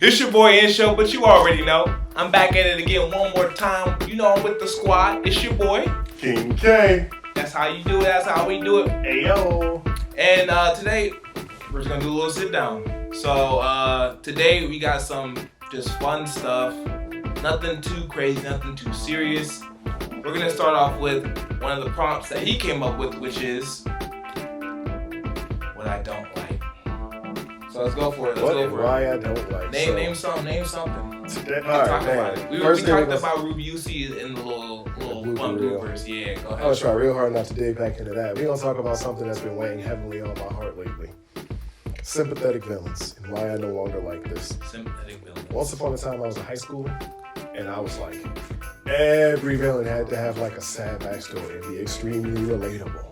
It's your boy Insho, but you already know. I'm back at it again one more time. You know I'm with the squad. It's your boy King K. That's how you do it. That's how we do it. Ayo. And today, we're just going to do a little sit down. So today we got some just fun stuff. Nothing too crazy, nothing too serious. We're going to start off with one of the prompts that he came up with, which is what I don't like. So let's go for it. Why I don't like. Name something. Today, Talk about it. We talked about Rubiusi in the little fun bloopers. Yeah, go ahead. I'm gonna try real hard not to dig back into that. We're gonna talk about something that's been weighing heavily on my heart lately. Sympathetic villains and why I no longer like this. Sympathetic villains. Once upon a time I was a high schooler and I was like, every villain had to have like a sad backstory and be extremely relatable.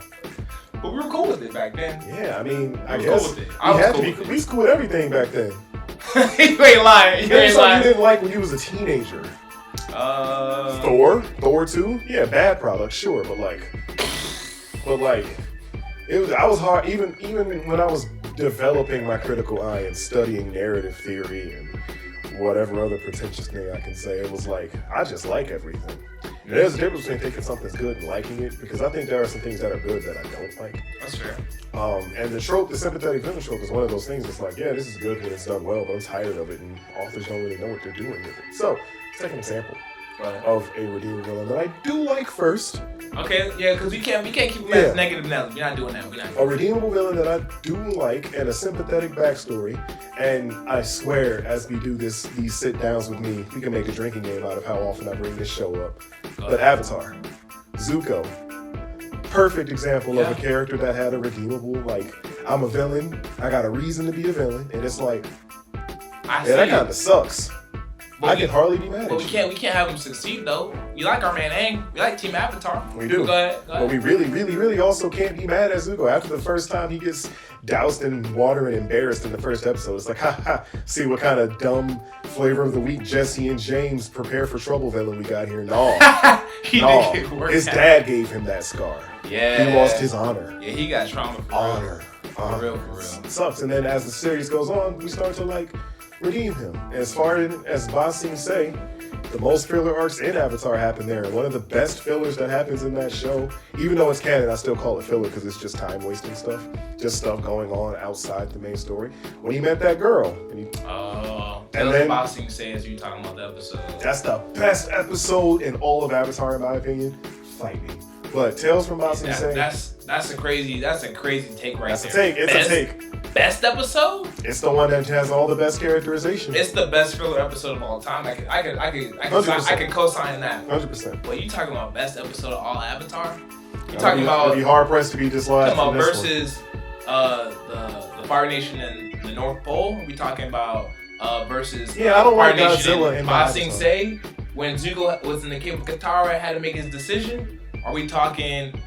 But we were cool with it back then. Yeah, I mean, I guess cool with it. We was cool with everything back then. You ain't lying. You didn't like when you was a teenager. Thor 2? Yeah, bad product, sure, but it was. I was hard even when I was developing my critical eye and studying narrative theory and whatever other pretentious thing I can say. It was like I just like everything. And there's a difference between thinking something's good and liking it, because I think there are some things that are good that I don't like. That's fair. And the sympathetic villain trope is one of those things that's like, yeah, this is good and it's done well, but I'm tired of it, and authors don't really know what they're doing with it. So, let's take an example of a redeeming villain that I do like first. Okay, yeah, because we can't keep it as negative Nelly. We're not doing that. A redeemable villain that I do like and a sympathetic backstory. And I swear, as we do these sit downs with me, we can make a drinking game out of how often I bring this show up. But Avatar, Zuko, perfect example of a character that had a redeemable, like, I'm a villain, I got a reason to be a villain, and it's like, that kind of sucks. But I can hardly be mad at you. But we can't have him succeed though. We like our man Aang. We like Team Avatar. We do. Go ahead. But we really also can't be mad at Zuko. After the first time he gets doused in water and embarrassed in the first episode, it's like, ha, see what kind of dumb flavor of the week Jesse and James prepare for trouble villain we got here. No. His dad gave him that scar. Yeah. He lost his honor. Yeah, he got trauma for honor. For real. It sucks. And then as the series goes on, we start to redeem him. As far as Ba Sing Se, the most filler arcs in Avatar happen there. And one of the best fillers that happens in that show, even though it's canon, I still call it filler because it's just time wasting stuff. Just stuff going on outside the main story. When he met that girl. And then Ba Sing Se, as you talking about the episode. That's the best episode in all of Avatar, in my opinion. Fight me. But Tales from Ba Sing Se. That's a crazy take right there. That's a take. It's a take. Best episode? It's the one that has all the best characterization. It's the best filler episode of all time. I can co-sign that. 100%. But you talking about best episode of all Avatar? You talking about? I'd be hard pressed to be dislodged. Talking about versus the Fire Nation and the North Pole. We talking about versus I don't Fire like Nation Godzilla and in Ba Sing Se when Zuko was in the cave of Katara, had to make his decision. Are we talking?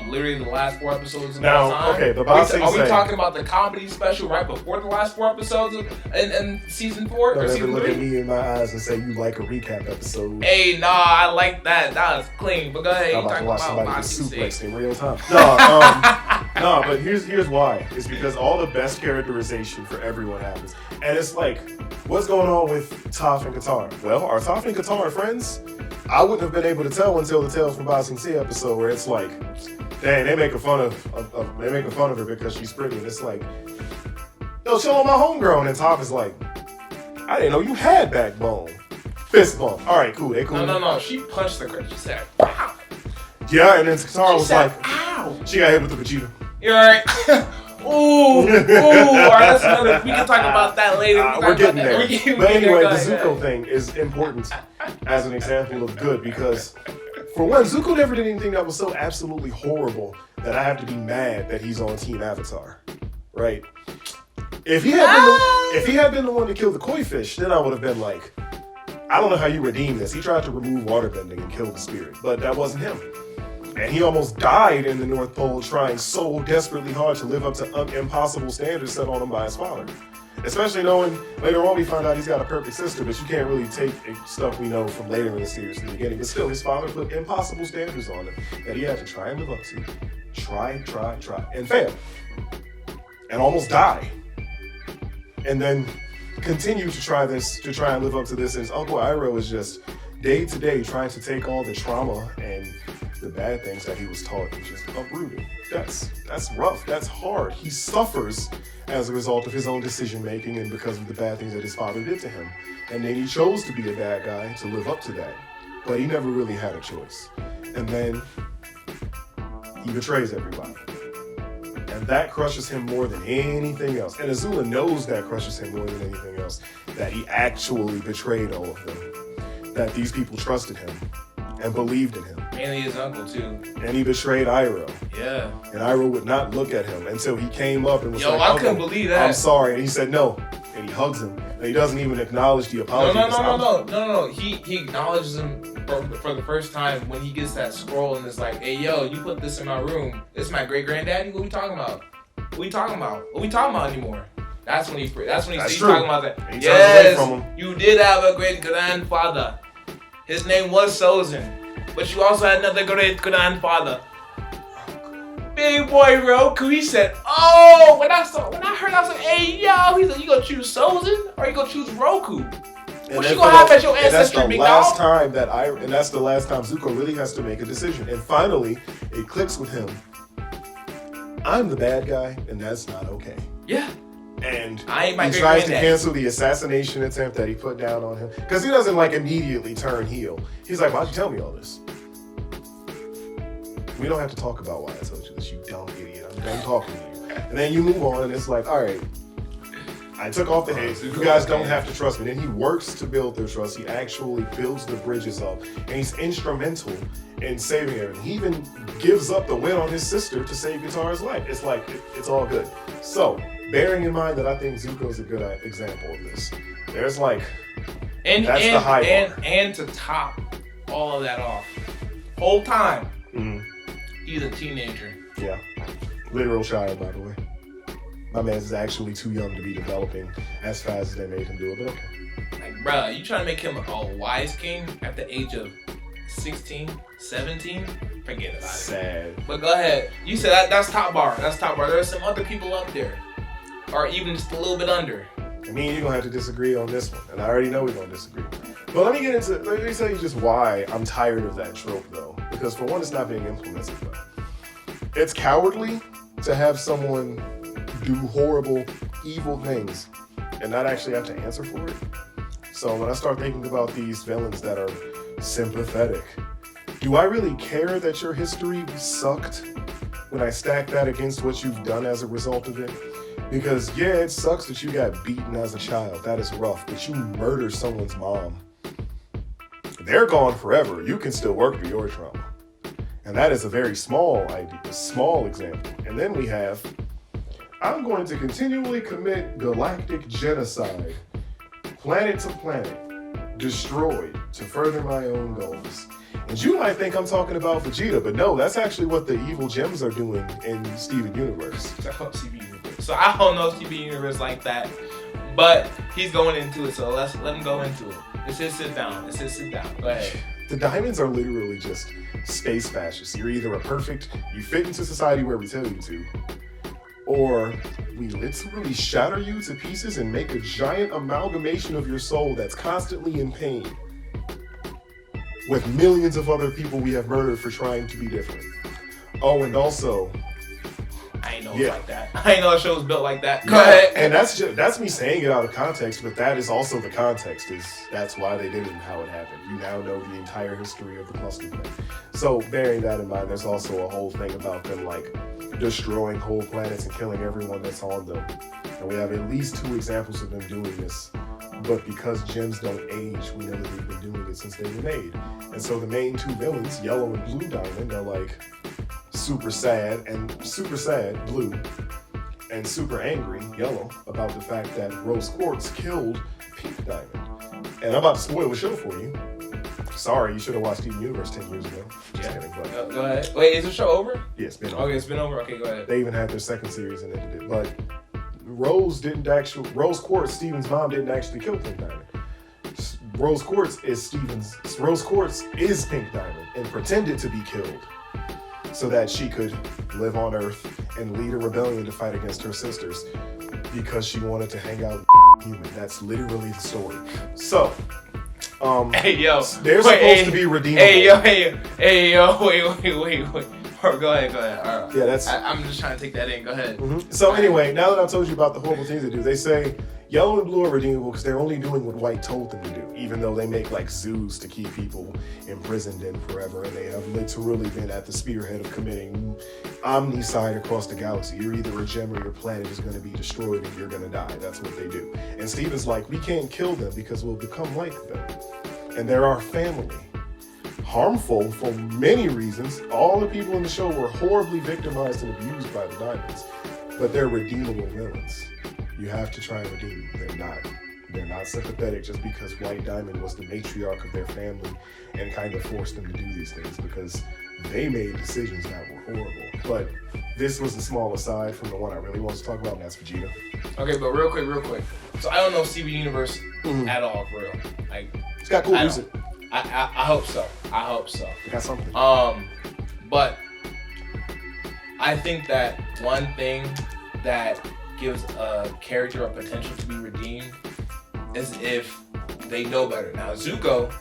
Literally the last 4 episodes of all time. Okay, the Ba Sing Se. Are we talking about the comedy special right before the last 4 episodes in season 4 or season 3? Look at me in my eyes and say you like a recap episode. Hey, nah, I like that. That was clean. But go ahead. I'm about to watch somebody get suplexed in real time. No, but here's why. It's because all the best characterization for everyone happens. And it's like, what's going on with Toph and Katara? Well, are Toph and Katara friends? I wouldn't have been able to tell until the Tales from Ba Sing Se episode, where it's like, dang, they making fun of her because she's pretty, and it's like, yo, chill on my homegrown, and Toph is like, I didn't know you had backbone. Fist bump. All right, cool. They cool. No. She punched the girl. She said, "Wow." Yeah, and then Katara was like, "Ow." She got hit with the Vegeta. You're right. Ooh. All right, that's another. We can talk about that later. We're getting there. But anyway, the Zuko thing is important as an example of good because, for one, Zuko never did anything that was so absolutely horrible that I have to be mad that he's on Team Avatar. right? If he had been the one to kill the koi fish, then I would have been like, I don't know how you redeem this. He tried to remove waterbending and kill the spirit, but that wasn't him. And he almost died in the North Pole trying so desperately hard to live up to impossible standards set on him by his father. Especially knowing later on we find out he's got a perfect sister, but you can't really take stuff we know from later in the series from the beginning. But still, his father put impossible standards on him that he had to try and live up to. Try, and fail. And almost die. And then continue to try and live up to this. And his Uncle Iroh is just day to day trying to take all the trauma and the bad things that he was taught and just uproot it. That's rough. That's hard. He suffers as a result of his own decision making and because of the bad things that his father did to him. And then he chose to be a bad guy to live up to that. But he never really had a choice. And then he betrays everybody. And that crushes him more than anything else. And Azula knows that crushes him more than anything else. That he actually betrayed all of them. That these people trusted him and believed in him. Mainly his uncle, too. And he betrayed Iroh. Yeah. And Iroh would not look at him until he came up and was like, I couldn't believe that. I'm sorry. And he said no. And he hugs him. And he doesn't even acknowledge the apology. No. He acknowledges him for the first time when he gets that scroll and it's like, hey, yo, you put this in my room. This is my great-granddaddy? What we talking about? What we talking about anymore? That's when he's talking about that. And he yes, turns away from him. You did have a great-grandfather. His name was Sozin. But you also had another great-grandfather. Big boy Roku, he said, oh, when I heard, I was like, hey, yo, he's like, you gonna choose Sozin or you gonna choose Roku? What you gonna have at your ancestry, big dog? And that's the last time Zuko really has to make a decision. And finally, it clicks with him. I'm the bad guy, and that's not okay. Yeah. And he tries to cancel the assassination attempt that he put down on him. Because he doesn't immediately turn heel. He's like, why'd you tell me all this? We don't have to talk about why I told you this, you dumb idiot. I'm done talking to you. And then you move on, and it's like, all right, I took off the hate. You guys don't have to trust me. Then he works to build their trust. He actually builds the bridges up, and he's instrumental in saving everything. He even gives up the win on his sister to save Katara's life. It's like, it's all good. So, bearing in mind that I think Zuko's a good example of this, there's the high bar. And to top all of that off, whole time, he's a teenager. Yeah. Literal child, by the way. My man's is actually too young to be developing as fast as they made him do it, but okay. Like, bruh, you trying to make him a wise king at the age of 16, 17? Forget about it. Sad. But go ahead. You said that's top bar. That's top bar. There are some other people up there. Or even just a little bit under. I mean, you're going to have to disagree on this one. And I already know we're going to disagree. But let me tell you just why I'm tired of that trope, though. Because for one, it's not being implemented well. It's cowardly to have someone do horrible, evil things and not actually have to answer for it. So when I start thinking about these villains that are sympathetic, do I really care that your history sucked when I stack that against what you've done as a result of it? Because yeah, it sucks that you got beaten as a child. That is rough. But you murder someone's mom. They're gone forever. You can still work through your trauma. And that is a very small example. And then we have, I'm going to continually commit galactic genocide, planet to planet, destroyed to further my own goals. And you might think I'm talking about Vegeta, but no, that's actually what the evil gems are doing in Steven Universe. So I don't know Steven Universe like that, but he's going into it, so let him go into it. It's his sit down. Go ahead. The diamonds are literally just space fascists. You're either you fit into society where we tell you to, or we literally shatter you to pieces and make a giant amalgamation of your soul that's constantly in pain with millions of other people we have murdered for trying to be different. Oh, and also, I ain't know it's like that. I ain't know a show was built like that. Go ahead. And that's me saying it out of context, but that is also the context. That's why they did it and how it happened. You now know the entire history of the cluster plan. So bearing that in mind, there's also a whole thing about them destroying whole planets and killing everyone that's on them. And we have at least 2 examples of them doing this. But because gems don't age, we know that they've been doing it since they were made. And so the main 2 villains, Yellow and Blue Diamond, are super sad, Blue. and super angry, Yellow, about the fact that Rose Quartz killed Pink Diamond. And I'm about to spoil the show for you. Sorry, you should have watched Steven Universe 10 years ago. Just kidding, but go ahead. Wait, is the show over? Yeah, it's been over. Okay, it's been over. Okay, go ahead. They even had their second series and ended it. But Rose Quartz, Steven's mom, didn't actually kill Pink Diamond. Rose Quartz is Pink Diamond and pretended to be killed so that she could live on Earth and lead a rebellion to fight against her sisters because she wanted to hang out with human. That's literally the story. So, hey yo, they're supposed to be redeemable. Hey yo, wait. Go ahead. All right. Yeah, I'm just trying to take that in. Go ahead. Mm-hmm. So anyway, now that I've told you about the horrible things they do, they say Yellow and Blue are redeemable because they're only doing what White told them to do, even though they make like zoos to keep people imprisoned in forever, and they have literally been at the spearhead of committing omnicide across the galaxy. You're either a gem or your planet is going to be destroyed and you're going to die. That's what they do. And Steven's like, we can't kill them because we'll become like them. And they're our family. Harmful for many reasons. All the people in the show were horribly victimized and abused by the Diamonds, but they're redeemable villains. You have to try and redeem them. They're not sympathetic just because White Diamond was the matriarch of their family and kind of forced them to do these things because they made decisions that were horrible. But this was a small aside from the one I really want to talk about, and that's Vegeta. Okay, but real quick. So I don't know Steven Universe at all, for real. Like, it's got cool music. I hope so. It got something. But I think that one thing that gives a character a potential to be redeemed is if they know better. Now Zuko,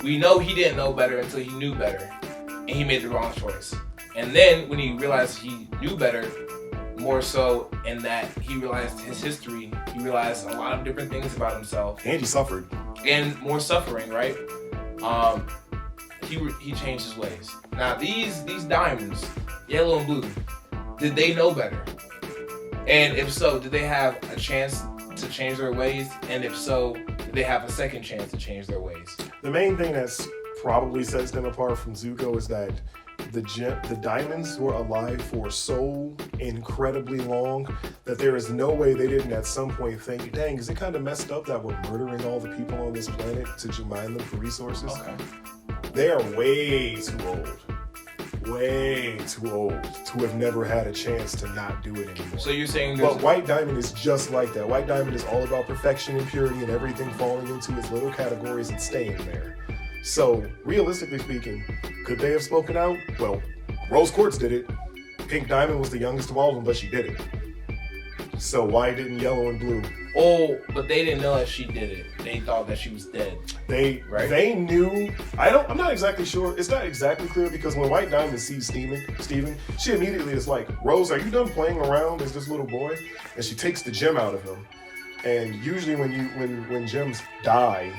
we know he didn't know better until he knew better, and he made the wrong choice. And then when he realized he knew better, more so in that he realized his history, he realized a lot of different things about himself. And he suffered. And more suffering, right? He changed his ways. Now these diamonds, Yellow and Blue, did they know better? And if so, did they have a chance to change their ways? And if so, did they have a second chance to change their ways? The main thing that's probably sets them apart from Zuko is that the diamonds were alive for so incredibly long that there is no way they didn't at some point think, dang, is it kind of messed up that we're murdering all the people on this planet to mine them for resources? Okay. They are way too old to have never had a chance to not do it anymore. So you're saying but White Diamond is just like that. White Diamond is all about perfection and purity and everything falling into its little categories and staying there. So, realistically speaking, could they have spoken out? Well, Rose Quartz did it. Pink Diamond was the youngest of all of them, but she did it. So why didn't Yellow and Blue? Oh, but they didn't know that she did it. They thought that she was dead. They knew. I'm not exactly sure. It's not exactly clear because when White Diamond sees Steven, she immediately is like, Rose, are you done playing around as this little boy? And she takes the gem out of him. And usually when gems die,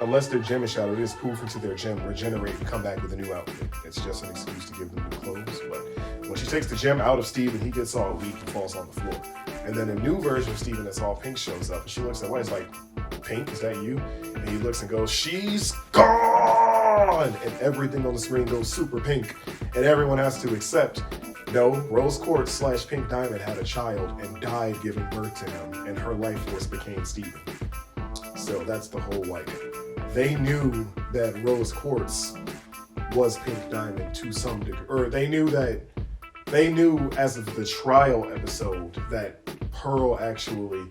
unless their gem is shattered, they just poof into their gem, regenerate, and come back with a new outfit. It's just an excuse to give them new clothes. But when she takes the gem out of Steven, he gets all weak and falls on the floor. And then a new version of Steven that's all pink shows up. And she looks at White, is like, Pink, is that you? And he looks and goes, she's gone! And everything on the screen goes super pink. And everyone has to accept, no, Rose Quartz / Pink Diamond had a child and died giving birth to him. And her life force became Steven. So that's the whole they knew that Rose Quartz was Pink Diamond to some degree, or they knew as of the trial episode that Pearl actually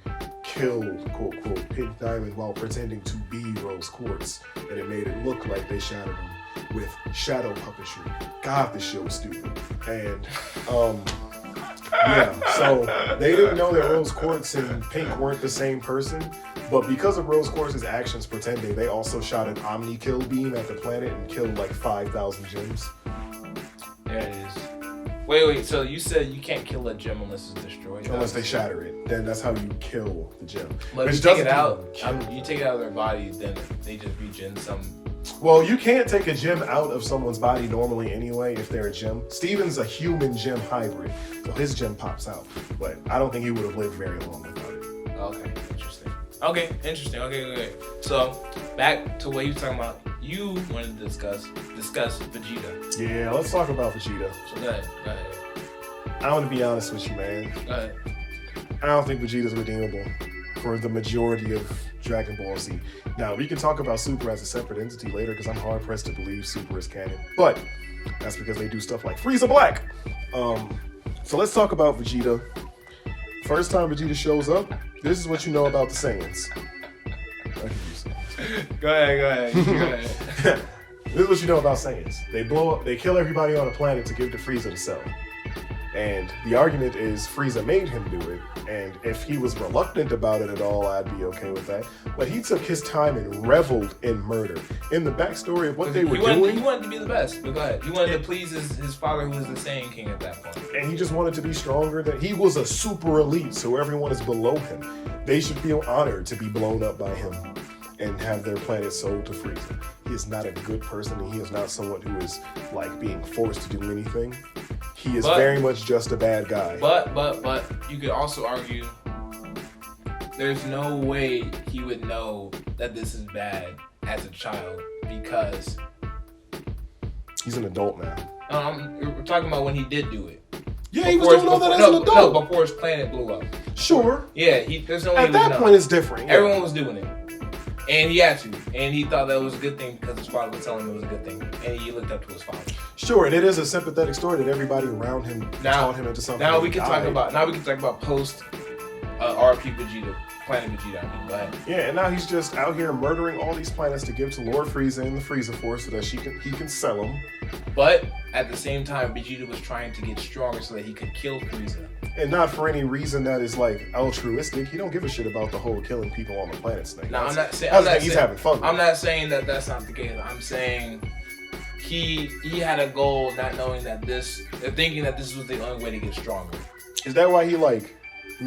killed, quote, quote, Pink Diamond while pretending to be Rose Quartz, and it made it look like they shadowed him with shadow puppetry. God, this show was stupid. And, yeah, so they didn't know that Rose Quartz and Pink weren't the same person. But because of Rose Quartz's actions pretending, they also shot an Omni-Kill beam at the planet and killed like 5,000 gems. There it is. Wait, so you said you can't kill a gem unless it's destroyed? Unless they shatter it. Then that's how you kill the gem. But if you take it out, you take it out of their bodies, then they just regen some... Well, you can't take a gem out of someone's body normally anyway if they're a gem. Steven's a human gem hybrid, so his gem pops out. But I don't think he would have lived very long without it. Okay, interesting. Okay. So, back to what you were talking about. You wanted to discuss Vegeta. Yeah, let's talk about Vegeta. So go ahead. I want to be honest with you, man. Go ahead. I don't think Vegeta's redeemable for the majority of Dragon Ball Z. Now, we can talk about Super as a separate entity later because I'm hard-pressed to believe Super is canon. But that's because they do stuff like Frieza Black. So let's talk about Vegeta. First time Vegeta shows up, this is what you know about the Saiyans. Go ahead. This is what you know about Saiyans. They blow up, they kill everybody on the planet to give to Frieza to sell. And the argument is Frieza made him do it, and if he was reluctant about it at all, I'd be okay with that. But he took his time and reveled in murder. In the backstory of what they were doing... He wanted to be the best, but go ahead. He wanted to please his father, who was the Saiyan King at that point. And he just wanted to be stronger than... He was a super elite, so everyone is below him. They should feel honored to be blown up by him and have their planet sold to Frieza. He is not a good person, and he is not someone who is, like, being forced to do anything. He is very much just a bad guy. But you could also argue there's no way he would know that this is bad as a child because he's an adult now. We're talking about when he did do it. Yeah, he was doing all that as an adult. No, before his planet blew up. Sure. Yeah, there's no way at that point it's different. Yeah. Everyone was doing it. And he had to. And he thought that was a good thing because his father was telling him it was a good thing. And he looked up to his father. Sure, and it is a sympathetic story that everybody around him taught him into something. Now we can talk about post RP Vegeta, Planet Vegeta. I mean, go ahead. Yeah, and now he's just out here murdering all these planets to give to Lord Frieza and the Frieza Force so that he can sell them. But at the same time, Vegeta was trying to get stronger so that he could kill Frieza. And not for any reason that is like altruistic. He don't give a shit about the whole killing people on the planets thing. No, he's having fun. I'm not saying that that's not the case. I'm saying he had a goal, not knowing that thinking that this was the only way to get stronger. Is that why he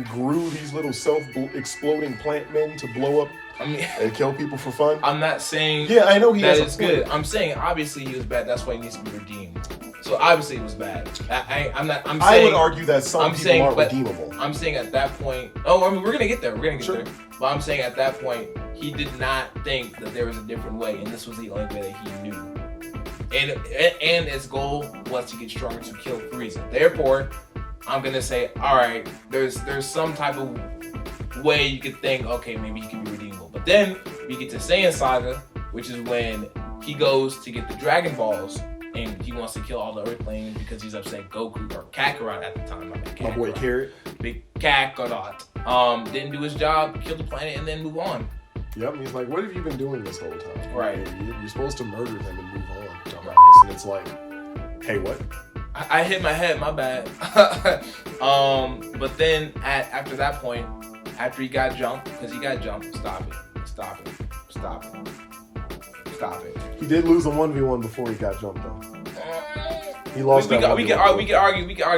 grew these little self-exploding plant men to blow up and kill people for fun? I'm not saying I know he that has it's good. I'm saying obviously he was bad. That's why he needs to be redeemed. So obviously it was bad. I would argue that some people are redeemable. I'm saying at that point. Oh, I mean we're gonna get there. There. But I'm saying at that point he did not think that there was a different way, and this was the only way that he knew. And his goal was to get stronger to kill Frieza. Therefore, I'm gonna say, all right, there's some type of way you could think, okay, maybe he can be redeemable. But then we get to Saiyan Saga, which is when he goes to get the Dragon Balls, and he wants to kill all the Earthlings because he's upset Goku or Kakarot at the time. My boy Carrot. Big Kakarot. Didn't do his job, killed the planet, and then move on. Yep, he's like, what have you been doing this whole time? Right. You're supposed to murder them and move on, dumbass. And it's like, hey, what? I hit my head, my bad. But then after that point, after he got jumped, because he got jumped, stop it. He did lose a 1v1 before he got jumped though. He lost we can argue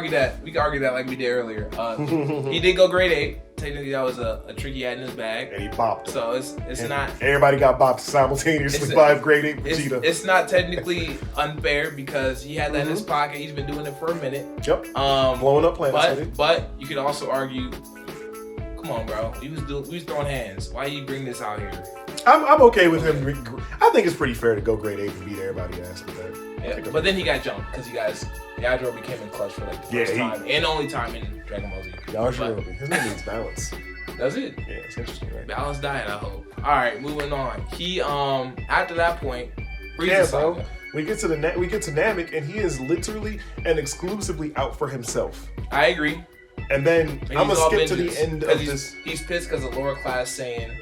that like we did earlier. He did go grade 8. Technically that was a trick he had in his bag. And he bopped him. So it's not everybody got bopped simultaneously by grade 8 Vegeta. It's not technically unfair because he had that in his pocket. He's been doing it for a minute. Yep. Blowing up planets. But you could also argue, come on, bro. We was throwing hands. Why you bring this out here? I'm okay with him. I think it's pretty fair to go grade 8 and beat everybody ass with that. Yeah, but then he got jumped because Yajiro became in clutch for like the first time and only time in Dragon Ball Z. Yajiro, his name means balance. Does it? Yeah, it's interesting, right? Balanced diet, I hope. All right, moving on. He after that point, bro. We get to Namek, and he is literally and exclusively out for himself. I agree. And then I'm gonna skip to the end of this. He's pissed because a lower class Saiyan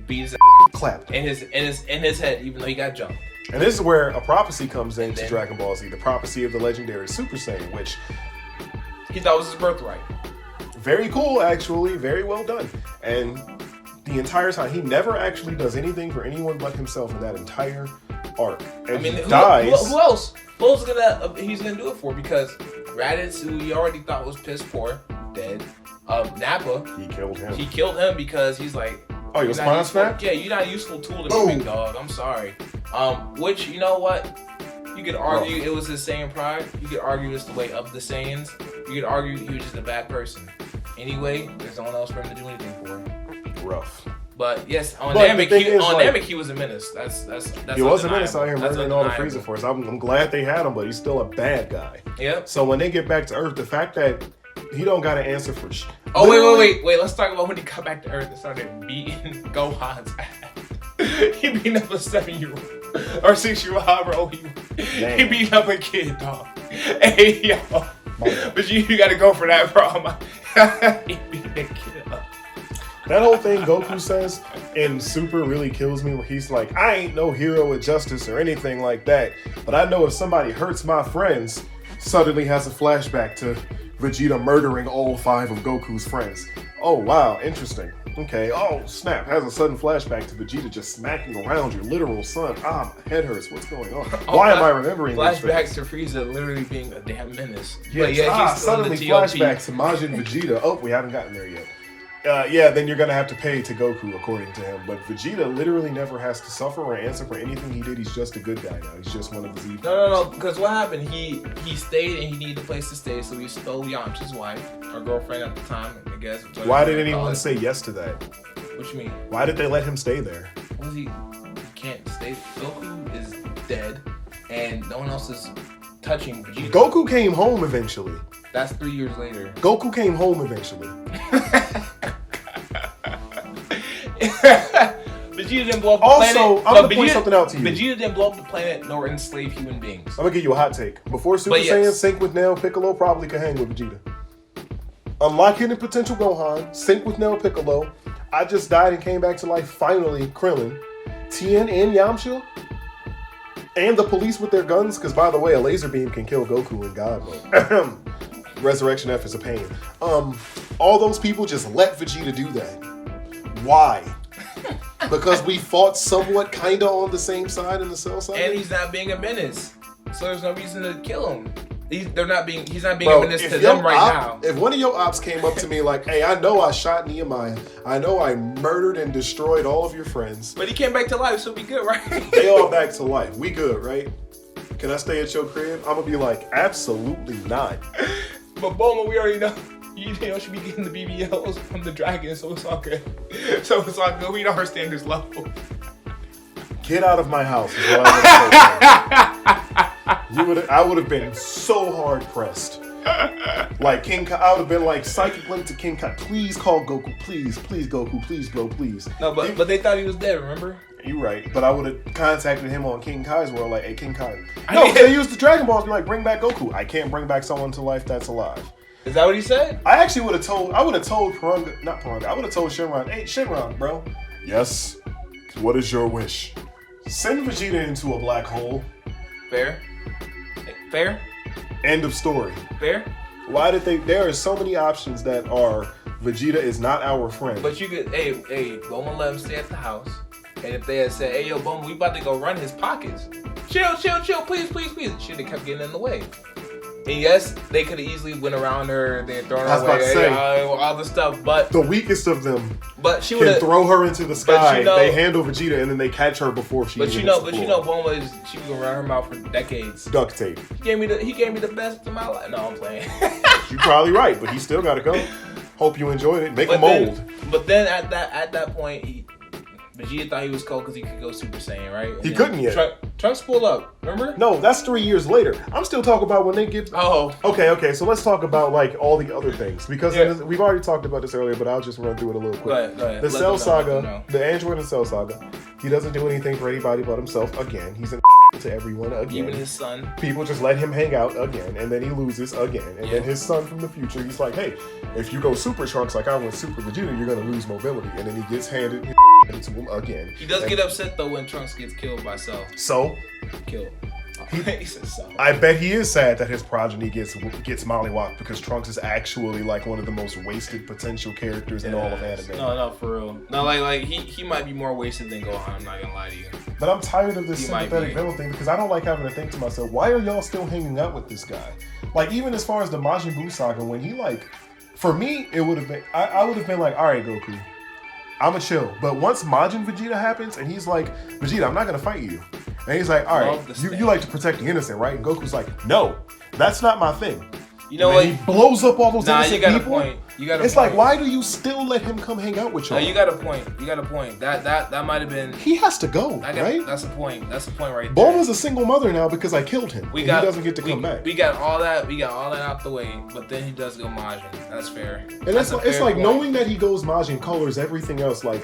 beat his clapped in his head, even though he got jumped. And this is where a prophecy comes into Dragon Ball Z, the prophecy of the legendary Super Saiyan, which he thought was his birthright. Very cool, actually. Very well done. And the entire time, he never actually does anything for anyone but himself in that entire arc. And he dies. Who else? Who else he's gonna do it for? Because Raditz, who he already thought was piss poor, dead. Nappa, he killed him. He killed him because he's like, oh, your spine snapped? Yeah, you're not a useful tool to me, big dog. I'm sorry. Which, you know what? You could argue it was his Saiyan pride. You could argue it's the way of the Saiyans. You could argue he was just a bad person. Anyway, there's no one else for him to do anything for. Rough. But yes, on Namek he was a menace. That's he was a menace out here murdering all the Frieza Force. I'm glad they had him, but he's still a bad guy. Yep. So when they get back to Earth, the fact that he don't got an answer for shit. Oh, wait. Let's talk about when he got back to Earth and started beating Gohan's ass. He beating up a 7-year-old or 6-year-old, however old he was. He beat up a kid, dog. Hey, yo. But you gotta go for that, bro. He beat that kid up. That whole thing Goku says in Super really kills me, where he's like, I ain't no hero of justice or anything like that, but I know if somebody hurts my friends, suddenly has a flashback to Vegeta murdering all 5 of Goku's friends. Oh, wow, interesting. Okay, oh, snap, has a sudden flashback to Vegeta just smacking around your literal son. Ah, my head hurts, what's going on? Why am I remembering this? Flashbacks to Frieza literally being a damn menace. Yes, suddenly flashback to Majin Vegeta. Oh, we haven't gotten there yet. Then you're gonna have to pay to Goku, according to him. But Vegeta literally never has to suffer or answer for anything he did. He's just a good guy now. He's just one of the Z. No. Because what happened? He stayed and he needed a place to stay, so he stole Yamcha's wife, or girlfriend at the time, I guess. Why did anyone say yes to that? What you mean? Why did they let him stay there? Was he can't stay? Goku is dead, and no one else is touching Vegeta. Goku came home eventually. That's 3 years later. Goku came home eventually. Vegeta didn't blow up the planet. Also, I'm gonna point something out to you. Vegeta didn't blow up the planet nor enslave human beings. I'm gonna give you a hot take. Before Super Saiyan, sync with Neo, Piccolo probably could hang with Vegeta. Unlock hidden potential Gohan, sync with Neo Piccolo. I just died and came back to life finally, Krillin. Tien and Yamcha. And the police with their guns, because by the way, a laser beam can kill Goku in God mode. Resurrection F is a pain. All those people just let Vegeta do that. Why? Because we fought somewhat kind of on the same side in the Cell side? And he's not being a menace. So there's no reason to kill him. He's not being a menace to them right now. If one of your ops came up to me like, hey, I know I shot Nehemiah. I know I murdered and destroyed all of your friends. But he came back to life, so we good, right? They all back to life. We good, right? Can I stay at your crib? I'm going to be like, absolutely not. But Bulma, we already know. You should be getting the BBLs from the dragon, so it's all good. So it's all good. We know her standards low. Get out of my house is what I would say. I would have been so hard pressed. Like King Kai, I would have been like psychic link to King Kai. Please call Goku. Please Goku. Please, bro, please. No, but they thought he was dead, remember? You're right. But I would have contacted him on King Kai's world, like, hey, King Kai. No, they used the Dragon Balls to be like, bring back Goku. I can't bring back someone to life that's alive. Is that what he said? I actually would have told Shenron, hey, Shenron, bro. Yes. What is your wish? Send Vegeta into a black hole. Fair. End of story. Fair. Why did there are so many options that are Vegeta is not our friend. But you could, hey, Bulma let him stay at the house. And if they had said, hey, yo, Bulma, we about to go run his pockets. Chill, please. Should have kept getting in the way. And yes, they could have easily went around her, then thrown her away, all the stuff. But the weakest of them, she can throw her into the sky. They handle Vegeta, and then they catch her before she. But you know, Bulma she was gonna run her mouth for decades. Duct tape. He gave me the best of my life. No, I'm playing. You're probably right, but he still got to go. Hope you enjoyed it. Make a mold. But then at that point, Vegeta thought he was cold because he could go Super Saiyan, right? And he couldn't yet. Trunks pulled up, remember? No, that's 3 years later. I'm still talking about when they get... Oh. Okay, so let's talk about, like, all the other things. Because we've already talked about this earlier, but I'll just run through it a little quick. Go ahead. The Cell Saga, the Android and Cell Saga, he doesn't do anything for anybody but himself again. He's an to everyone again. Even his son. People just let him hang out again, and then he loses again. And then his son from the future, he's like, hey, if you go Super Trunks like I went Super Vegeta, you're going to lose mobility. And then he gets handed to him again. He does get upset, though, when Trunks gets killed by Cell. So? Killed. He says so. I bet he is sad that his progeny gets mollywopped because Trunks is actually like one of the most wasted potential characters in all of anime. No, for real. No, like he might be more wasted than Gohan. I'm not gonna lie to you. But I'm tired of this sympathetic villain thing because I don't like having to think to myself, why are y'all still hanging out with this guy? Like even as far as the Majin Buu saga, when he like, for me it would have been I would have been like, all right, Goku, I'ma chill. But once Majin Vegeta happens and he's like, Vegeta, I'm not gonna fight you. And he's like, all right, you like to protect the innocent, right? And Goku's like, no, that's not my thing. You know what? He blows up all those innocent you got people. a point. You got a it's point. like, why do you still let him come hang out with y'all? No, you got a point. You got a point. That might have been. He has to go, right? That's a point. That's a point right there. Bulma's a single mother now because I killed him. He doesn't get to come back. We got all that. We got all that out the way. But then he does go Majin. That's fair. And it's like point. Knowing that he goes Majin colors everything else. Like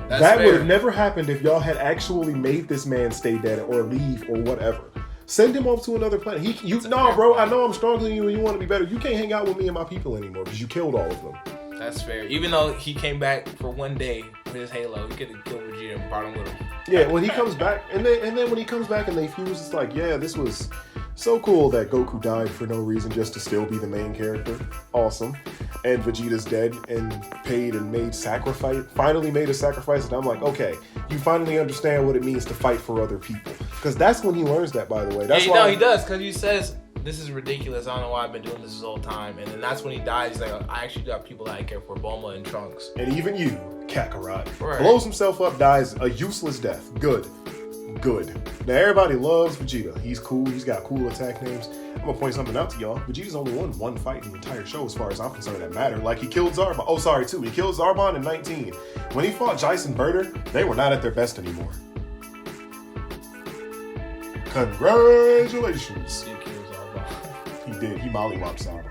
that's that fair. would have never happened if y'all had actually made this man stay dead or leave or whatever. Send him off to another planet. Bro. I know I'm stronger than you and you want to be better. You can't hang out with me and my people anymore because you killed all of them. That's fair. Even though he came back for one day with his Halo, he could have killed Vegeta and brought him with him. Yeah, when he comes back, and then when he comes back and they fuse, it's like, yeah, this was so cool that Goku died for no reason just to still be the main character. Awesome. And Vegeta's dead and paid and finally made a sacrifice. And I'm like, okay, you finally understand what it means to fight for other people. Because that's when he learns that, by the way. That's why he does, because he says, this is ridiculous. I don't know why I've been doing this whole time. And then that's when he dies. He's like, I actually got people that I care for, Bulma and Trunks. And even you, Kakarot. Right. Blows himself up, dies a useless death. Good. Now everybody loves Vegeta. He's cool. He's got cool attack names. I'm gonna point something out to y'all. Vegeta's only won one fight in the entire show, as far as I'm concerned, that mattered. Like he killed Zarbon. Oh, sorry, two. He killed Zarbon in 19. When he fought Jason Burner, they were not at their best anymore. Congratulations. He killed Zarbon. He did. He mollywopped Zarbon.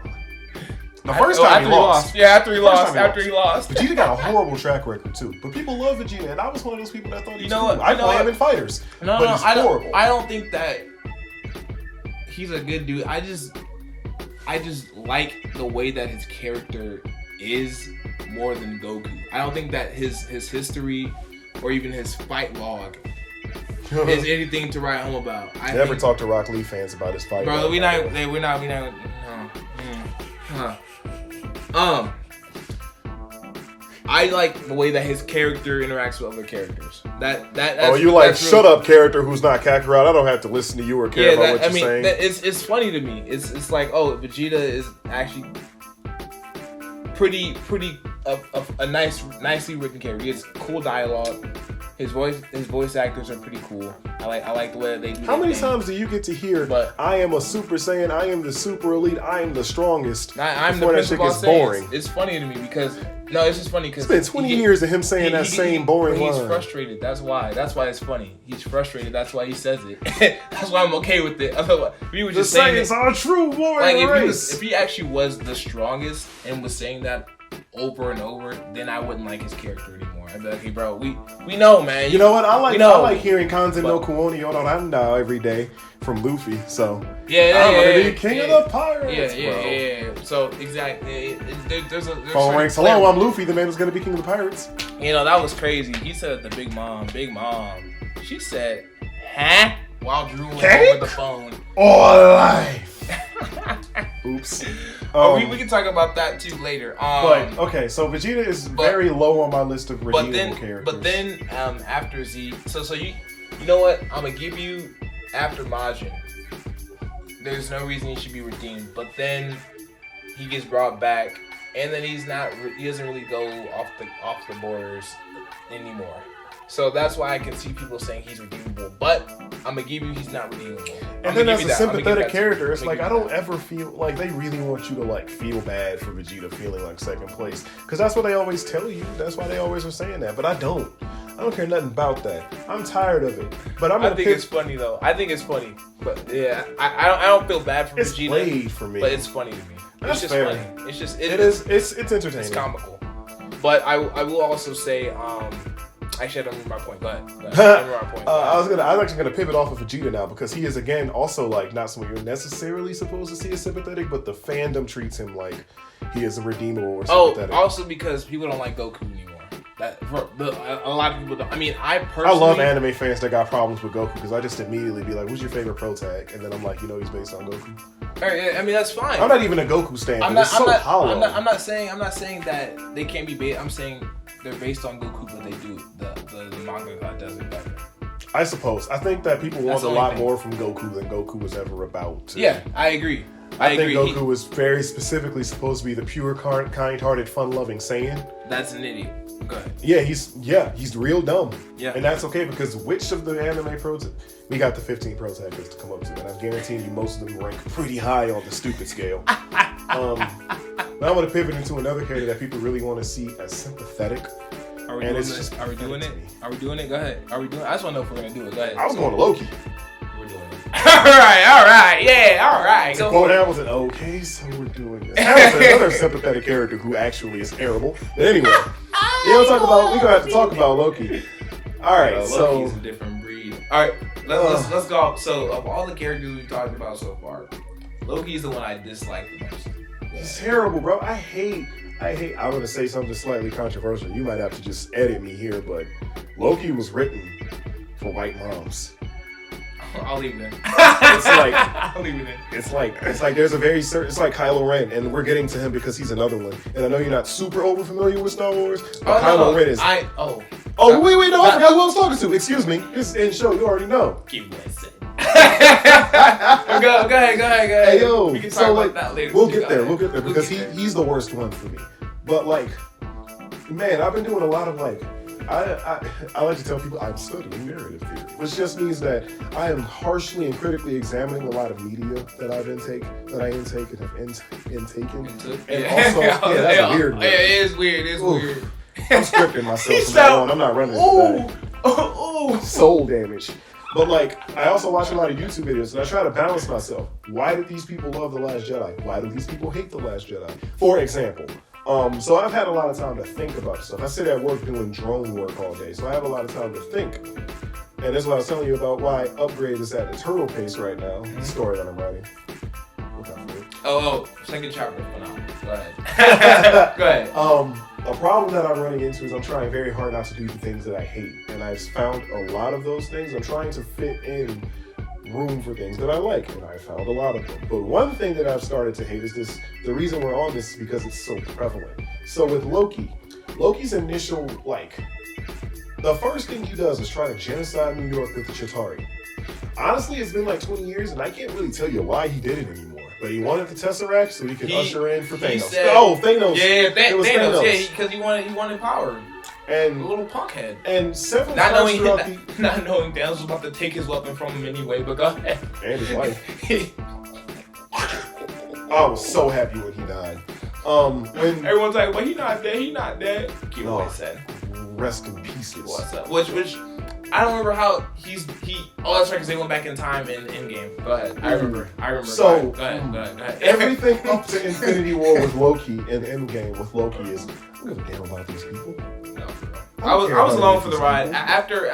The first time he lost. Yeah, after he lost. Vegeta got a horrible track record too. But people love Vegeta, and I was one of those people that thought he was cool. What? I play him in fighters. But he's horrible. I don't think that he's a good dude. I just like the way that his character is more than Goku. I don't think that his history or even his fight log is anything to write home about. Never talk to Rock Lee fans about his fight. Bro, we're not. I like the way that his character interacts with other characters. Shut up, character who's not Kakarot. I don't have to listen to you or care about what you're saying. It's funny to me. It's like, oh, Vegeta is actually pretty a nicely written character. He has cool dialogue. His voice actors are pretty cool. I like the way that they do. How many times do you get to hear? But I am a Super Saiyan. I am the super elite. I am the strongest. I'm the principal. Boring. It's funny to me because it's just funny because it's been 20 years of him saying that same boring line. He's frustrated. That's why it's funny. He's frustrated. That's why he says it. That's why I'm okay with it. Otherwise, if he was just saying it's our true warrior race. If he actually was the strongest and was saying that over and over, then I wouldn't like his character anymore. I'd be like, hey, bro, we know, man. You know what? I like hearing Kanzen no Kuoni Onoranda every day from Luffy. So I'm gonna be king of the pirates. Yeah. So exactly, there's phone rings. Hello, I'm Luffy. The man who's gonna be king of the pirates. You know that was crazy. He said the big mom. She said, "Huh?" While drooling over the phone. All life. Oops. We can talk about that too later. So Vegeta is very low on my list of redeemable characters. But then after Z, so you know what? I'm gonna give you after Majin. There's no reason he should be redeemed. But then he gets brought back, and then he doesn't really go off the borders anymore. So that's why I can see people saying he's redeemable. But I'm going to give you he's not redeemable. And then as a sympathetic character, it's like I don't ever feel like they really want you to like feel bad for Vegeta feeling like second place. Because that's what they always tell you. That's why they always are saying that. But I don't care nothing about that. I'm tired of it. But I think it's funny though. I think it's funny. But yeah, I don't feel bad for Vegeta. It's played for me. But it's funny to me. That's just fair. Funny. It's just it's entertaining. It's comical. But I will also say actually, I don't remember my point. Go ahead. I was actually gonna pivot off of Vegeta now because he is again also like not someone you're necessarily supposed to see as sympathetic, but the fandom treats him like he is a redeemable or sympathetic. Also because people don't like Goku anymore. A lot of people don't. I mean, I love anime fans that got problems with Goku because I just immediately be like, "Who's your favorite pro tag?" And then I'm like, he's based on Goku. I mean, that's fine. I'm not even a Goku stan. I'm not saying that they can't be based. I'm saying they're based on Goku, but they do the manga does it better. I suppose. I think that people want a lot more from Goku than Goku was ever about. Yeah, I agree. I think Goku was very specifically supposed to be the pure, kind-hearted, fun-loving Saiyan. That's an idiot. Go ahead. He's real dumb. Yeah. And that's okay because which of the anime pros... We got the 15 protagonists to come up to, and I'm guaranteeing you most of them rank pretty high on the stupid scale. Now I'm going to pivot into another character that people really want to see as sympathetic. Are we doing it? Are we doing it? Are we doing it? Go ahead. Are we doing it? I just want to know if we're going to do it. Go ahead. I was going to Loki. We're doing it. All right. Yeah, all right. So quote Hamilton, okay, so we're doing this. Hamilton, another sympathetic character who actually is terrible. But anyway, we're going to have to talk about Loki. All right, so Loki's a different breed. All right, let's go. So of all the characters we've talked about so far, Loki is the one I dislike the most. He's terrible, bro. I hate. I'm gonna say something slightly controversial. You might have to just edit me here, but Loki was written for white moms. I'll leave it in. I'll leave it in. It's like there's a very certain. It's like Kylo Ren, and we're getting to him because he's another one. And I know you're not super over familiar with Star Wars, but Kylo Ren is. Wait, no, I forgot who I was talking to. Excuse me. It's in show. You already know. Keep listening. Go ahead. Hey yo, we can talk about that later. We'll get there because he's the worst one for me. But like, man, I've been doing a lot of like, I like to tell people I'm studying narrative theory, which just means that I am harshly and critically examining a lot of media that I intake and have intaken. And also, that's a weird word. Yeah, it is weird. It's weird. I'm scripting myself from now on. I'm not running it. Soul damage. But like, I also watch a lot of YouTube videos and I try to balance myself. Why did these people love The Last Jedi? Why do these people hate The Last Jedi? For example, so I've had a lot of time to think about stuff. I sit at work doing drone work all day, so I have a lot of time to think. And that's what I was telling you about why Upgrade is at a turtle pace right now. The story that I'm writing. Second chapter for now. Go ahead. Go ahead. A problem that I'm running into is I'm trying very hard not to do the things that I hate. And I've found a lot of those things. I'm trying to fit in room for things that I like, and I found a lot of them. But one thing that I've started to hate is this. The reason we're on this is because it's so prevalent. So with Loki's initial, the first thing he does is try to genocide New York with the Chitauri. Honestly, it's been like 20 years, and I can't really tell you why he did it anymore. But he wanted the Tesseract so he could usher in for Thanos. Thanos. Yeah, Thanos. Yeah, because he wanted power. And a little punk head. And several times throughout not knowing Thanos was about to take his weapon from him anyway, but go ahead. And his wife. I was so happy when he died. When everyone's like, well, he not dead. Keep always said. Rest in pieces. What's up? Which I don't remember how he. Oh, that's right, because they went back in time in Endgame. Go ahead. I remember. So go ahead. Everything up to Infinity War with Loki and Endgame with Loki is. I don't give a damn about these people. No, for real. I was along for the ride. After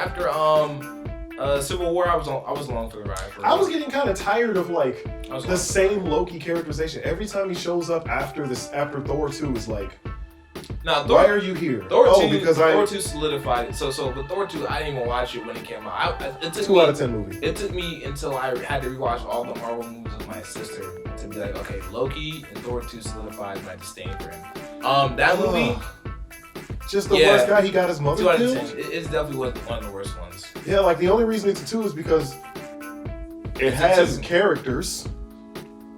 Civil War, I was along for the ride. I was getting kind of tired of the same Loki characterization. Every time he shows up after Thor 2 is like. Now, why are you here? Thor 2 solidified it. So with Thor 2, I didn't even watch it when it came out. It took 2 out of 10 movie. It took me until I had to rewatch all the Marvel movies with my sister to be like, okay, Loki and Thor 2 solidified my disdain for him. That movie, just the worst guy. He got his mother 2 out killed. of 10. It's definitely one of the worst ones. Yeah, the only reason it's a 2 is because it has characters.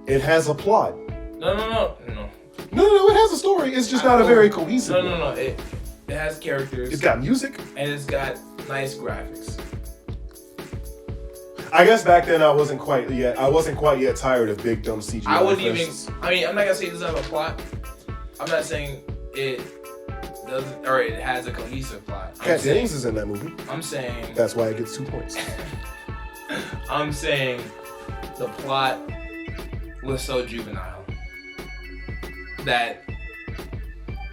It has a plot. No, it has a story. It's just not a very cohesive one. No. It has characters. It's got music. And it's got nice graphics. I guess back then I wasn't quite yet tired of big dumb CGI. I'm not gonna say it doesn't have a plot. I'm not saying it doesn't, or it has a cohesive plot. Kat Dennings is in that movie. I'm saying that's why it gets 2 points. I'm saying the plot was so juvenile that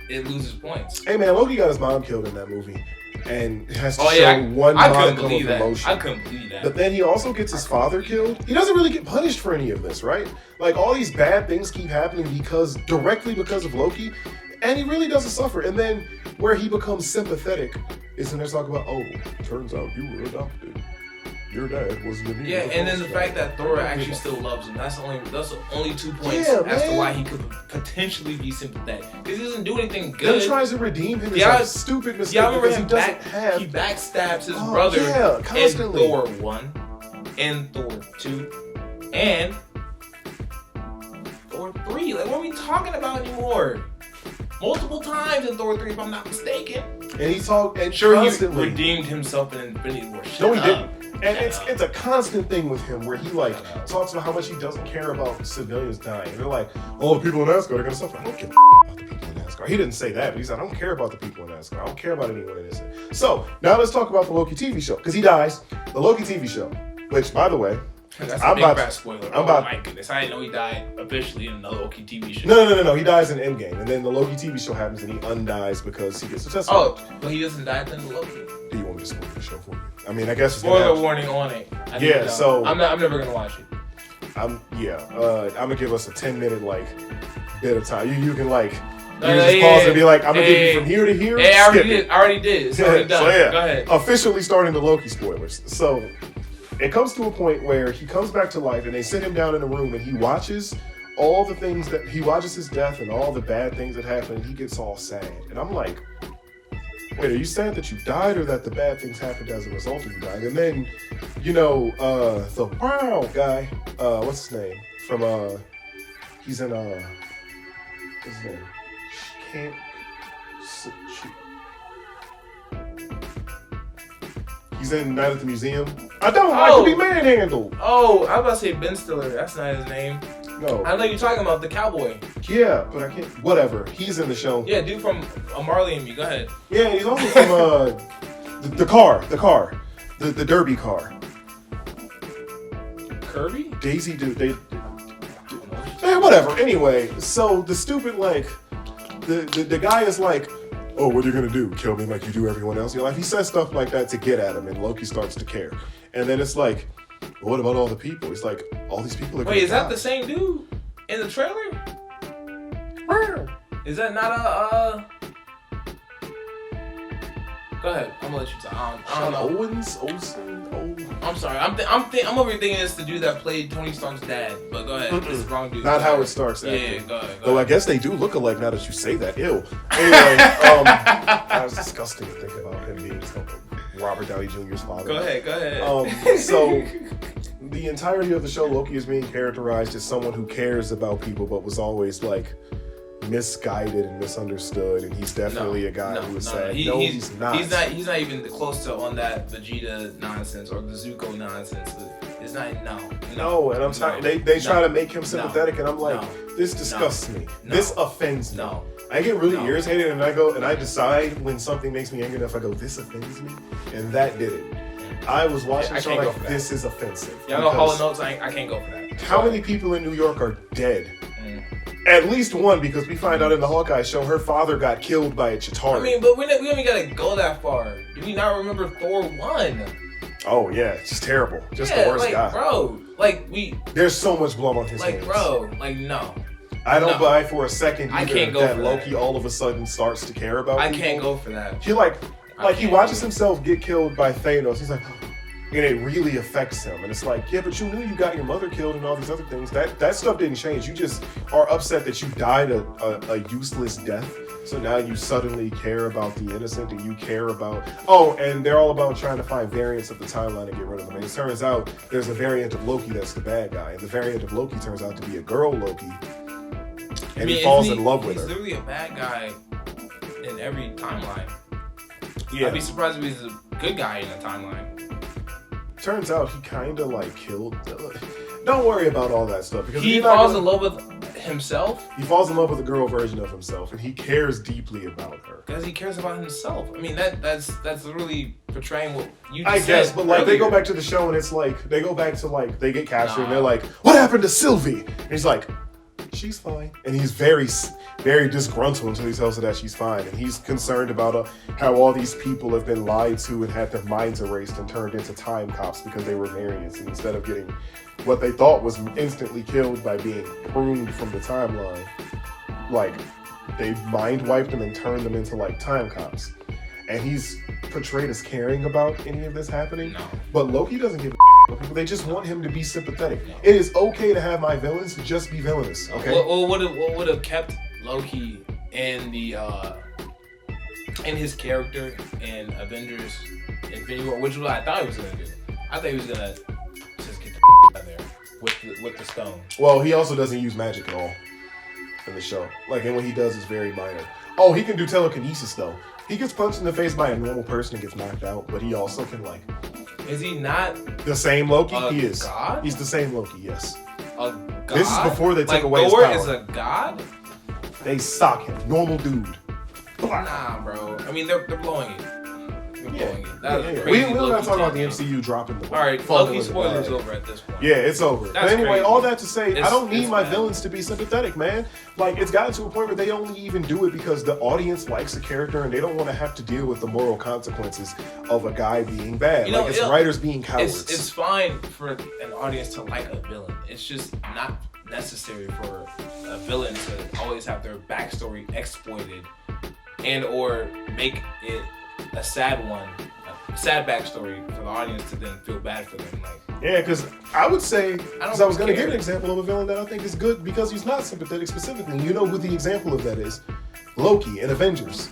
it loses points. Hey man, Loki got his mom killed in that movie, and has to show one modicum of emotion. I couldn't believe that. But then he also gets his father killed. He doesn't really get punished for any of this, right? All these bad things keep happening directly because of Loki, and he really doesn't suffer. And then where he becomes sympathetic is when they're talking about, turns out you were adopted. Your dad was the Yeah, and then the fact that Thor actually still loves him. That's the only 2 points as to why he could potentially be sympathetic. Because he doesn't do anything good. He tries to redeem him. It's a stupid mistake because he backstabs his brother in Thor 1, in Thor 2, and Thor 3. What are we talking about anymore? Multiple times in Thor 3, if I'm not mistaken. And he he redeemed himself in Infinity War. No, he didn't. And it's a constant thing with him where he like talks about how much he doesn't care about civilians dying. And they're like, oh, the people in Asgard are gonna suffer. I don't give a about the people in Asgard. He didn't say that, but he said, I don't care about the people in Asgard. I don't care about anyone innocent. So now let's talk about the Loki TV show. Because he dies. The Loki TV show. Which, by the way, that's a big fat spoiler. My goodness. I didn't know he died officially in the Loki TV show. No. He dies in Endgame. And then the Loki TV show happens and he undies because he gets a test. Oh, but he doesn't die in the Loki. Do you want me to spoil the show for you? I mean, I guess it's spoiler warning on it. So I'm never gonna watch it. I'm gonna give us a 10-minute like bit of time. You can like just pause and be like, I'm gonna give you from here to here. Hey, I already did. It's already done. So, go ahead. Officially starting the Loki spoilers. So it comes to a point where he comes back to life and they sit him down in a room and he watches all the things that he watches his death and all the bad things that happen and he gets all sad. And I'm like, wait, are you sad that you died or that the bad things happened as a result of you dying? And then, the wow guy, what's his name? From he's in what's his name? He's in Night at the Museum. I don't like to be manhandled. Oh, I was about to say Ben Stiller. That's not his name. No. I know you're talking about the cowboy. Yeah, but I can't. Whatever. He's in the show. Yeah, dude from Marley and Me. Go ahead. Yeah, he's also from the car, the Derby car. Kirby? Daisy, whatever. Anyway, so the stupid the guy is like, oh, what are you gonna do? Kill me like you do everyone else in your life? He says stuff like that to get at him, and Loki starts to care. And then it's like, what about all the people? He's like, all these people are gonna die. Wait, is that the same dude in the trailer? Is that not a Go ahead. I'm gonna let you talk. I don't know. Olsen. I'm sorry. I'm overthinking this. The dude that played Tony Stark's dad. But go ahead. It's the wrong dude. Not Howard Stark's dad. Yeah, go ahead. Though I guess they do look alike now that you say that. Ew. Anyway, that was disgusting to think about him being Robert Downey Jr.'s father. Go ahead. So the entirety of the show, Loki is being characterized as someone who cares about people, but was always like misguided and misunderstood, and he's definitely a guy who is sad. He's not. He's not even close to on that Vegeta nonsense or the Zuko nonsense. It's not. No, and I'm sorry. They try to make him sympathetic, and I'm like, this disgusts me. This offends me. I get really irritated, and I decide when something makes me angry enough. I go, this offends me, and that did it. I was watching the show like, this is offensive. Y'all know Hall & Oates, I can't go for that. How many people in New York are dead? At least one, because we find out in the Hawkeye show her father got killed by a Chitauri. I mean, but we don't even gotta go that far. Do we not remember Thor 1? Oh yeah, it's just terrible. Just the worst guy. Bro, there's so much blood on his hands. No. I don't buy for a second I can't go that for Loki that. all of a sudden starts to care about people. I can't go for that. He watches himself get killed by Thanos. He's like, and it really affects him. And it's like, yeah, but you knew you got your mother killed and all these other things. That stuff didn't change. You just are upset that you died a useless death. So now you suddenly care about the innocent and you care about... Oh, and they're all about trying to find variants of the timeline and get rid of them. And it turns out there's a variant of Loki that's the bad guy. And the variant of Loki turns out to be a girl Loki. And he falls in love with her. He's literally a bad guy in every timeline. Yeah. I'd be surprised if he's a good guy in the timeline. Turns out he kind of killed... Don't worry about all that stuff. Because he falls in love with himself? He falls in love with a girl version of himself, and he cares deeply about her. Because he cares about himself. I mean, that's really portraying what you just said. I guess, but they go back to the show, and it's they go back to they get captured, and they're like, what happened to Sylvie? And he's like, she's fine. And he's very, very disgruntled until he tells her that she's fine. And he's concerned about how all these people have been lied to and had their minds erased and turned into time cops because they were variants. And instead of getting what they thought was instantly killed by being pruned from the timeline, they mind wiped them and turned them into time cops. And he's portrayed as caring about any of this happening. No. But Loki doesn't give a people. They just want him to be sympathetic. No. It is okay to have my villains just be villainous. Okay. What would have kept Loki in in his character in Avengers Infinity War, which is what I thought he was gonna do. I thought he was gonna just get the out of there with the stone. Well, he also doesn't use magic at all in the show. And what he does is very minor. Oh, he can do telekinesis though. He gets punched in the face by a normal person and gets knocked out, but he also can Is he not the same Loki? He is. God? He's the same Loki. Yes. A god? This is before they took away Thor his power. is a god? They sock him. Normal dude. Nah, bro. I mean, they're blowing it. They're blowing it. That's We crazy. don't talk about the MCU dropping the. All right, Loki spoilers over at this point. Yeah, it's over. That's But anyway, crazy. all that to say, I don't need my bad. villains to be sympathetic, man. Like, it's gotten to a point where they only even do it because the audience likes a character and they don't want to have to deal with the moral consequences of a guy being bad. Like, it's writers being cowards. It's fine for an audience to like a villain. It's just not necessary for a villain to always have their backstory exploited and or make it a sad one, a sad backstory for the audience to then feel bad for them. Like, yeah, because I would say, because I was going to give an example of a villain that I think is good because he's not sympathetic specifically. You know who the example of that is? Loki in Avengers.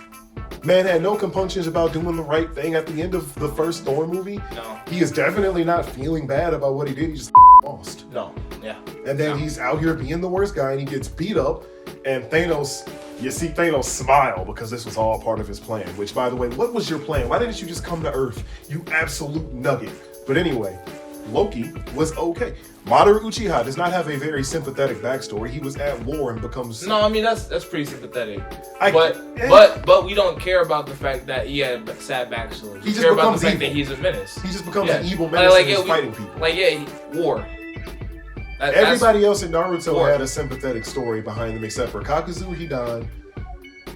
Man had no compunctions about doing the right thing at the end of the first Thor movie. No. He is definitely not feeling bad about what he did. He just lost. No. Yeah. And then he's out here being the worst guy and he gets beat up. And Thanos, you see Thanos smile because this was all part of his plan. Which, by the way, what was your plan? Why didn't you just come to Earth, you absolute nugget? But anyway, Loki was okay. Mamoru Uchiha does not have a very sympathetic backstory. He was at war and becomes... No, I mean that's pretty sympathetic. But we don't care about the fact that he had a sad backstory. We care about the fact that he's a menace. He just becomes an evil menace and he's fighting people. War. Everybody else in Naruto had a sympathetic story behind them except for Kakuzu, Hidan,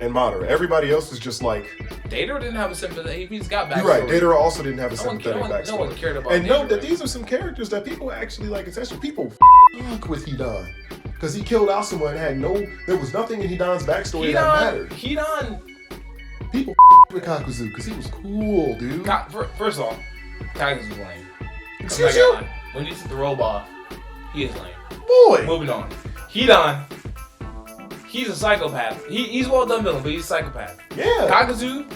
and Madara. Everybody else was just like... Datara didn't have a sympathetic... He's got backstory. You're right. Datara also didn't have a sympathetic backstory. No one cared about And Datara. note that these are some characters that people actually like attention. People fuck with Hidan. Because he killed Asuma and had no... There was nothing in Hidan's backstory that mattered. People with Kakuzu because he was cool, dude. First off, Kakuzu's lame. Excuse you? When you took the robe off, he is lame. Boy! Moving on. Hidan, he's a psychopath. He's a well-done villain, but he's a psychopath. Yeah. Kakuzu,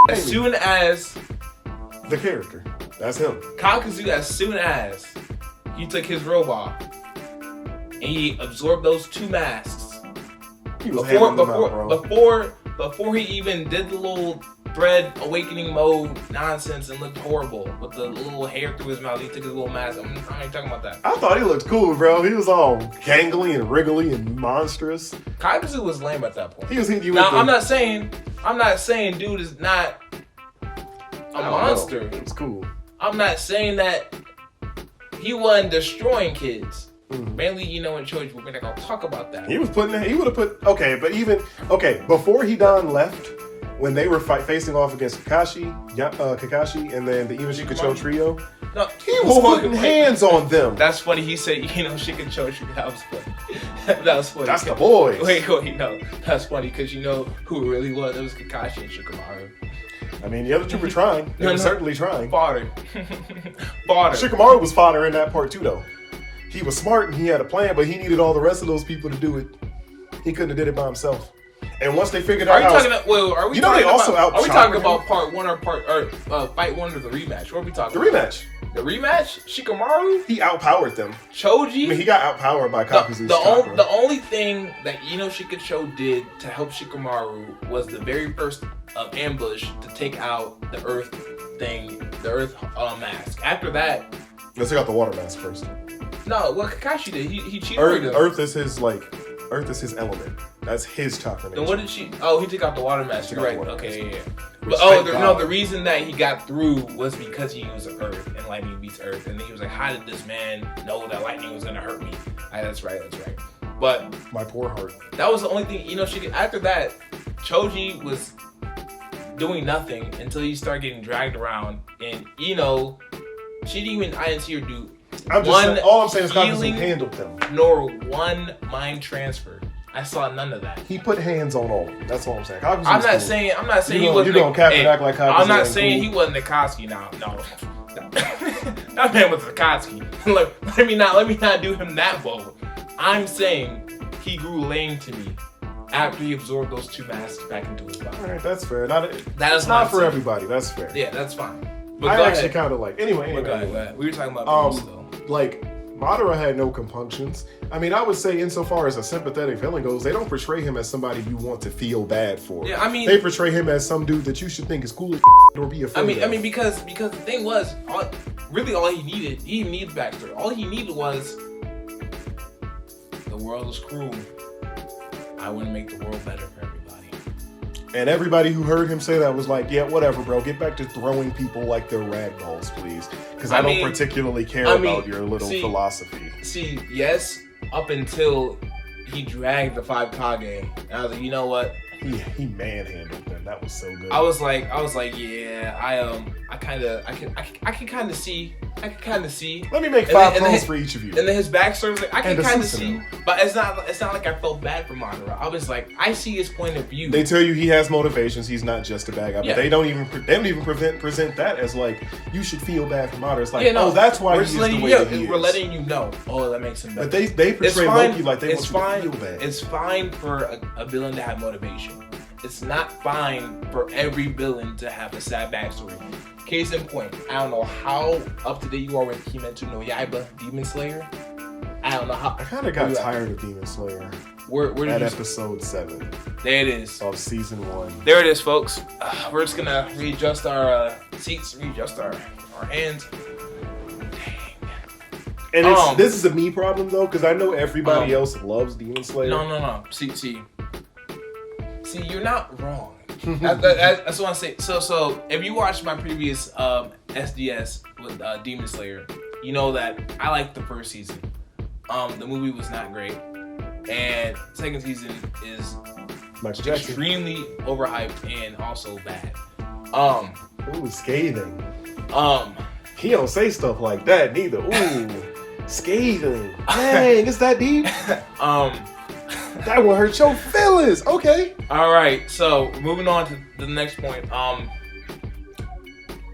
as soon as... The character. That's him. Kakuzu, as soon as he took his robe off, and he absorbed those two masks, He was before he even did the little thread awakening mode nonsense and looked horrible with the little hair through his mouth. He took his little mask. I'm not even talking about that. I thought he looked cool, bro. He was all gangly and wriggly and monstrous. Kakuzu was lame at that point. He was hitting you now, with I'm not saying dude is not a monster. It's cool. I'm not saying that he wasn't destroying kids. Mainly, in Choji, we're not gonna talk about that. He would have put, before Hidan left, when they were facing off against Kakashi, and then the Even Shikacho trio, no, he was putting hands on them. That's funny. He said, Shikacho, that was funny. That was funny. That's the boys. Wait, no. That's funny because who it really was? It was Kakashi and Shikamaru. I mean, the other two were trying. They were certainly trying. Fodder. Shikamaru was fodder in that part too, though. He was smart and he had a plan, but he needed all the rest of those people to do it. He couldn't have did it by himself. And once they figured out, are we talking about part one or fight one or the rematch? What are we talking about? The rematch. The rematch? Shikamaru? He outpowered them. Choji? I mean, he got outpowered by Kakuzu's the only thing that Shikacho did to help Shikamaru was the very first ambush to take out the Earth thing, the Earth mask. After that, let's take out the water mask first. No, what Kakashi did, he cheated. Earth is his element. That's his chakra. Then what did she? Oh, he took out the water mask. You're right. Okay, yeah. But the reason that he got through was because he used Earth and lightning beats Earth, and then he was like, "How did this man know that lightning was gonna hurt me?" That's right. But my poor heart. That was the only thing after that, Choji was doing nothing until he started getting dragged around, and she didn't see her do. All I'm saying is Kakuzu handled them. Nor one mind transfer. I saw none of that. He put hands on all of them. That's all I'm saying. I'm not saying he wasn't. You're gonna cap and act like Kakuzu. I'm not saying he wasn't Akatsuki now. No. That man was Akatsuki. let me not do him that bold. I'm saying he grew lame to me after he absorbed those two masks back into his body. All right, that's fair. That is not for everybody. That's fair. Yeah, that's fine. But I actually kind of like. Anyway. Go ahead. We were talking about though. Like Madara had no compunctions. I mean, I would say insofar as a sympathetic villain goes, they don't portray him as somebody you want to feel bad for. Yeah, I mean, they portray him as some dude that you should think is cool as or be afraid of. I mean, because the thing was, all he needed backstory. All he needed was the world is cruel. I want to make the world better for everybody. And everybody who heard him say that was like, yeah, whatever, bro. Get back to throwing people like they're rag dolls, please. Because I don't particularly care about your little philosophy. See, yes, up until he dragged the 5 Kage. And I was like, you know what? He manhandled them. That was so good. I was like, yeah, I can kind of see. Let me make 5 clones for each of you. And then his backstory was like, I can kind of see, but it's not like I felt bad for Madara. I was like, I see his point of view. They tell you he has motivations. He's not just a bad guy, but they don't even present that as like you should feel bad for Madara. It's like, that's why he's the way that he is. We're letting you know. Oh, that makes him better. But they portray Loki like they want you to feel bad. It's fine for a villain to have motivation. It's not fine for every villain to have a sad backstory. Case in point, I don't know how up to date you are with Kimetsu no Yaiba, Demon Slayer. I don't know how. I kind of got tired of Demon Slayer. Where did episode 7. There it is. Of season 1. There it is, folks. We're just gonna readjust our seats, readjust our hands. And this is a me problem though, because I know everybody else loves Demon Slayer. No. See, you're not wrong. That's what I say. So if you watched my previous SDS with Demon Slayer, you know that I liked the first season. The movie was not great, and second season is extremely overhyped and also bad. Ooh, scathing. He don't say stuff like that neither. Ooh, scathing. Dang, it's that deep. That will hurt your feelings. Okay. All right. So moving on to the next point.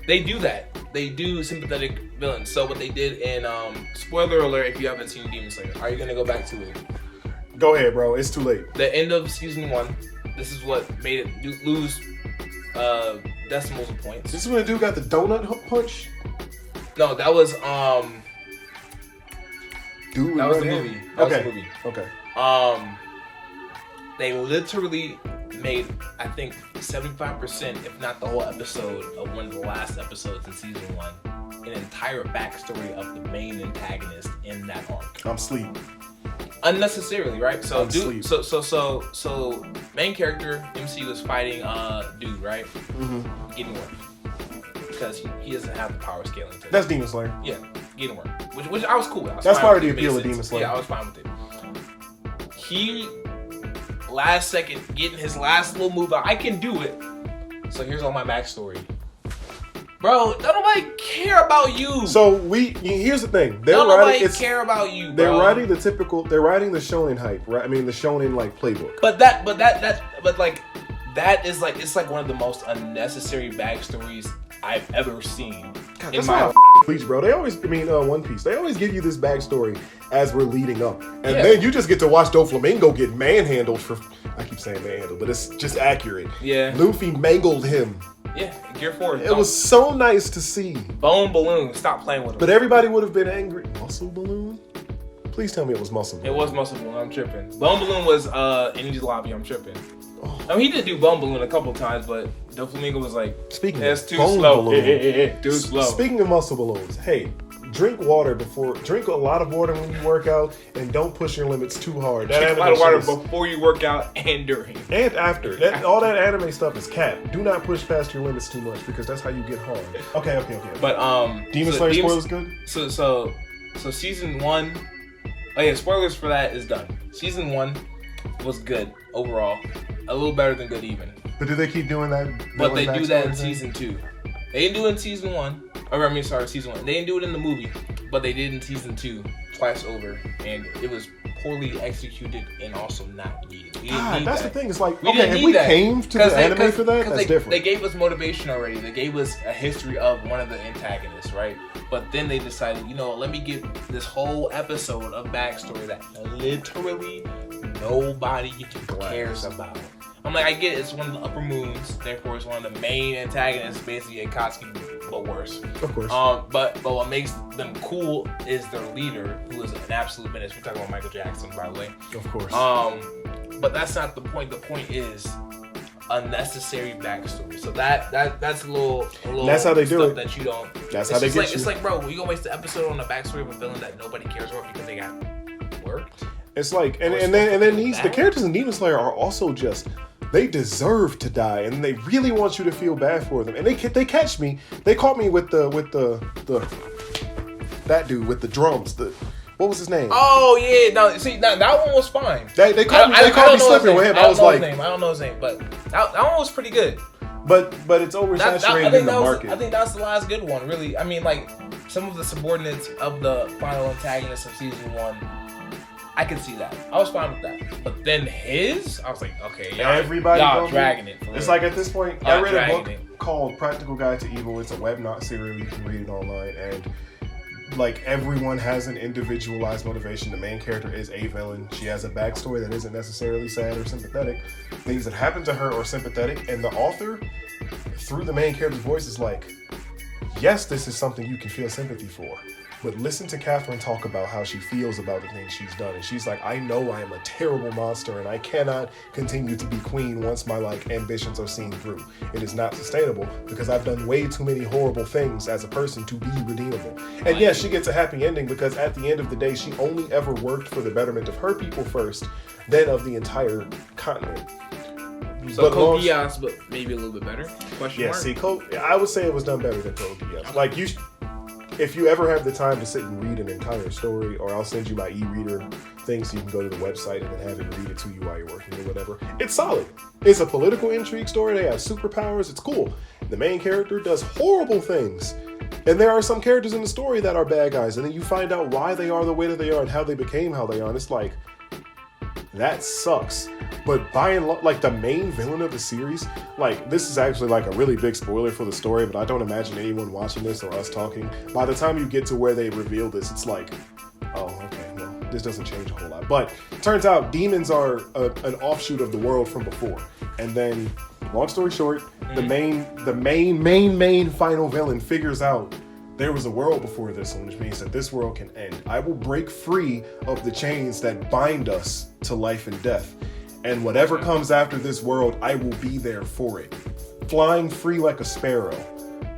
They do that. They do sympathetic villains. So what they did in spoiler alert if you haven't seen Demon Slayer, are you gonna go back to it? Go ahead, bro. It's too late. The end of season 1. This is what made it lose decimals of points. This is when the dude got the donut punch. No, that was Dude, that was the movie. That was the movie. Okay. They literally made, I think, 75%, if not the whole episode of one of the last episodes in season 1, an entire backstory of the main antagonist in that arc. I'm sleep. Unnecessarily, right? So sleep. So main character MC was fighting dude, right? Mm-hmm. Getting work because he doesn't have the power scaling. That's Demon Slayer. Yeah, getting work, which I was cool with. That's part of the appeal of Demon Slayer. Yeah, I was fine with it. He last second getting his last little move out. I can do it. So here's all my backstory. Bro, don't nobody care about you. So here's the thing. Don't nobody care about you, bro. They're writing the shonen hype, right? I mean the shonen like playbook. But that is like, it's like one of the most unnecessary backstories I've ever seen. God, that's why Bleach, bro. They always, One Piece. They always give you this backstory as we're leading up, and then you just get to watch Doflamingo get manhandled for. I keep saying manhandled, but it's just accurate. Yeah. Luffy mangled him. Yeah, Gear 4. It was so nice to see. Bone Balloon, stop playing with him. But everybody would have been angry. Muscle Balloon? Please tell me it was Muscle Balloon. It was Muscle Balloon. I'm tripping. Bone Balloon was Energy Lobby. I'm tripping. Oh. I mean, he did do Bone Balloon a couple times, but Doflamingo was like, that's too slow. Too slow. Speaking of muscle balloons, hey, drink a lot of water when you work out, and don't push your limits too hard. Drink a lot of water before you work out and during. And after. All that anime stuff is cap. Do not push past your limits too much, because that's how you get hard. Okay. But Demon Slayer spoilers good? So season 1, oh yeah, spoilers for that is done. Season 1 was good overall. A little better than good even. But do they keep doing that? But they do that in season 2. They didn't do it in season 1. Season 1. They didn't do it in the movie, but they did in season 2 twice over, and it was poorly executed and also not needed. That's the thing. It's like, if we came to the anime for that, that's different. They gave us motivation already. They gave us a history of one of the antagonists, right? But then they decided, let me give this whole episode of backstory that literally nobody cares about. I'm like, I get it. It's one of the upper moons. Therefore, it's one of the main antagonists, basically Akatsuki but worse. Of course. But what makes them cool is their leader, who is an absolute menace. We're talking about Michael Jackson, by the way. Of course. But that's not the point. The point is unnecessary backstory. So that's a little that's how they do it. That you don't. That's how they get you. It's like, bro, we gonna waste the episode on the backstory of a villain that nobody cares about because they got worked. It's like, and then the characters in Demon Slayer are also just, they deserve to die, and they really want you to feel bad for them. And they catch me. They caught me with the that dude with the drums. What was his name? Oh yeah, no, see that one was fine. They caught me slipping with him. I was like, I don't know his name, but that one was pretty good. But it's oversaturated in the market. I think that's the last good one, really. I mean, like some of the subordinates of the final antagonist of season 1. I can see that. I was fine with that. But then his, I was like, okay, y'all dragging it. It's like at this point, I read a book called Practical Guide to Evil. It's a web serial. You can read it online. And like everyone has an individualized motivation. The main character is a villain. She has a backstory that isn't necessarily sad or sympathetic. Things that happen to her are sympathetic. And the author, through the main character's voice, is like, yes, this is something you can feel sympathy for. But listen to Catherine talk about how she feels about the things she's done. And she's like, I know I am a terrible monster and I cannot continue to be queen once my ambitions are seen through. It is not sustainable because I've done way too many horrible things as a person to be redeemable. And yes, she gets a happy ending because at the end of the day, she only ever worked for the betterment of her people first, then of the entire continent. So Code Geass, but maybe a little bit better? See, I would say it was done better than Code Geass. Like, if you ever have the time to sit and read an entire story, or I'll send you my e-reader thing so you can go to the website and then have it read it to you while you're working or whatever. It's solid. It's a political intrigue story. They have superpowers. It's cool. The main character does horrible things. And there are some characters in the story that are bad guys. And then you find out why they are the way that they are and how they became how they are. And it's like, that sucks. But by and large, like the main villain of the series, like this is actually like a really big spoiler for the story, but I don't imagine anyone watching this or us talking. By the time you get to where they reveal this, it's like, oh, okay, well, this doesn't change a whole lot. But it turns out demons are an offshoot of the world from before. And then, long story short, the main final villain figures out there was a world before this one, which means that this world can end. I will break free of the chains that bind us to life and death. And whatever comes after this world, I will be there for it. Flying free like a sparrow,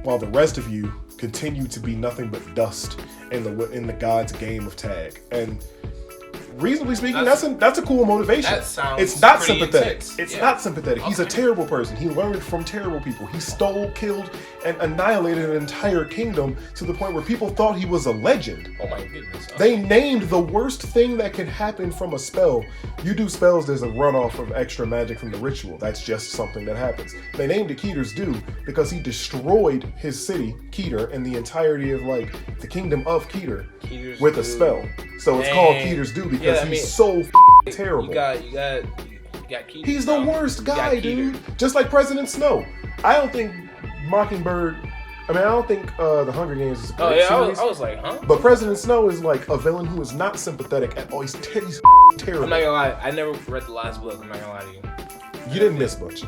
while the rest of you continue to be nothing but dust in the God's game of tag. And reasonably speaking, that's a cool motivation. That sounds It's not pretty sympathetic. intense. It's Yeah. not sympathetic. He's a Okay. terrible person. He learned from terrible people. He stole, killed, and annihilated an entire kingdom to the point where people thought he was a legend. Oh my goodness. They named the worst thing that can happen from a spell. You do spells, there's a runoff of extra magic from the ritual. That's just something that happens. They named it Keter's Due because he destroyed his city, Keter, and the entirety of the kingdom of Keter with a spell. So it's called Keter's Due because he's so terrible. You got Keter. He's the worst guy, dude. Just like President Snow. I don't think Mockingbird. I don't think the Hunger Games is a great series. I was like, huh? But President Snow is like a villain who is not sympathetic at all. He's terrible. I'm not gonna lie. I never read the last book. I'm not gonna lie to you. You didn't miss much.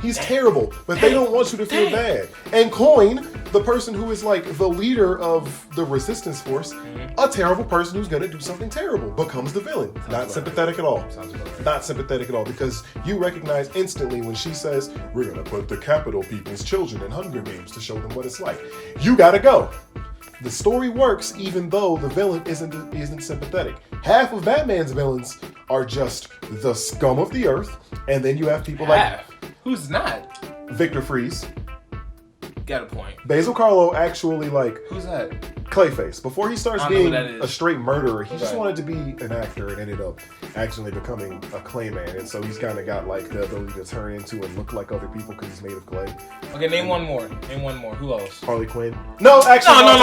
He's terrible, but they don't want you to feel bad. And Coin, the person who is like the leader of the resistance force, a terrible person who's gonna do something terrible, becomes the villain. Not sympathetic at all. Not sympathetic at all, because you recognize instantly when she says, we're gonna put the capital people's children in Hunger Games to show them what it's like. You gotta go. The story works even though the villain isn't sympathetic. Half of Batman's villains are just the scum of the earth, and then you have people like who's not Victor Freeze. Got a point. Basil Karlo actually who's that? Clayface. Before he starts being a straight murderer, he just Okay. wanted to be an actor and ended up actually becoming a clayman, and so he's kind of got the ability to turn into and look like other people because he's made of clay. Okay, name one more. Who else? Harley Quinn. No, actually, No.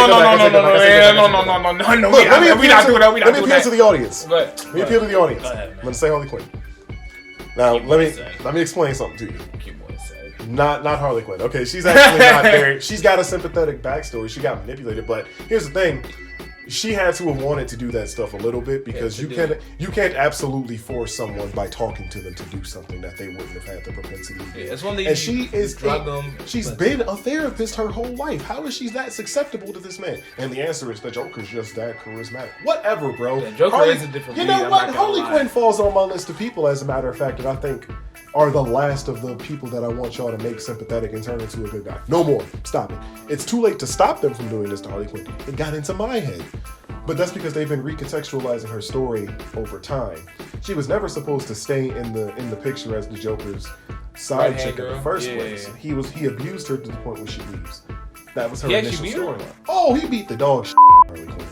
Look, let me We not doing that. Let me appeal to the audience. Go ahead. Let me appeal to the audience. Go ahead, man. I'm gonna say Harley Quinn. Now Keep let what me explain something to you. Keep what it said. Not Harley Quinn. Okay, she's actually not very. She's got a sympathetic backstory. She got manipulated, but here's the thing: she had to have wanted to do that stuff a little bit because you can't absolutely force someone by talking to them to do something that they wouldn't have had the propensity to do. It's one thing. And she's been a therapist her whole life. How is she that susceptible to this man? And the answer is the Joker's just that charismatic. Whatever, bro. The Joker is a different breed. You know what? Harley Quinn falls on my list of people, as a matter of fact, that I think are the last of the people that I want y'all to make sympathetic and turn into a good guy. No more. Stop it. It's too late to stop them from doing this to Harley Quinn. It got into my head. But that's because they've been recontextualizing her story over time. She was never supposed to stay in the picture as the Joker's side chick in the first place. Yeah. He abused her to the point where she leaves. That was her initial storyline. Oh, he beat the dog shit Harley Quinn.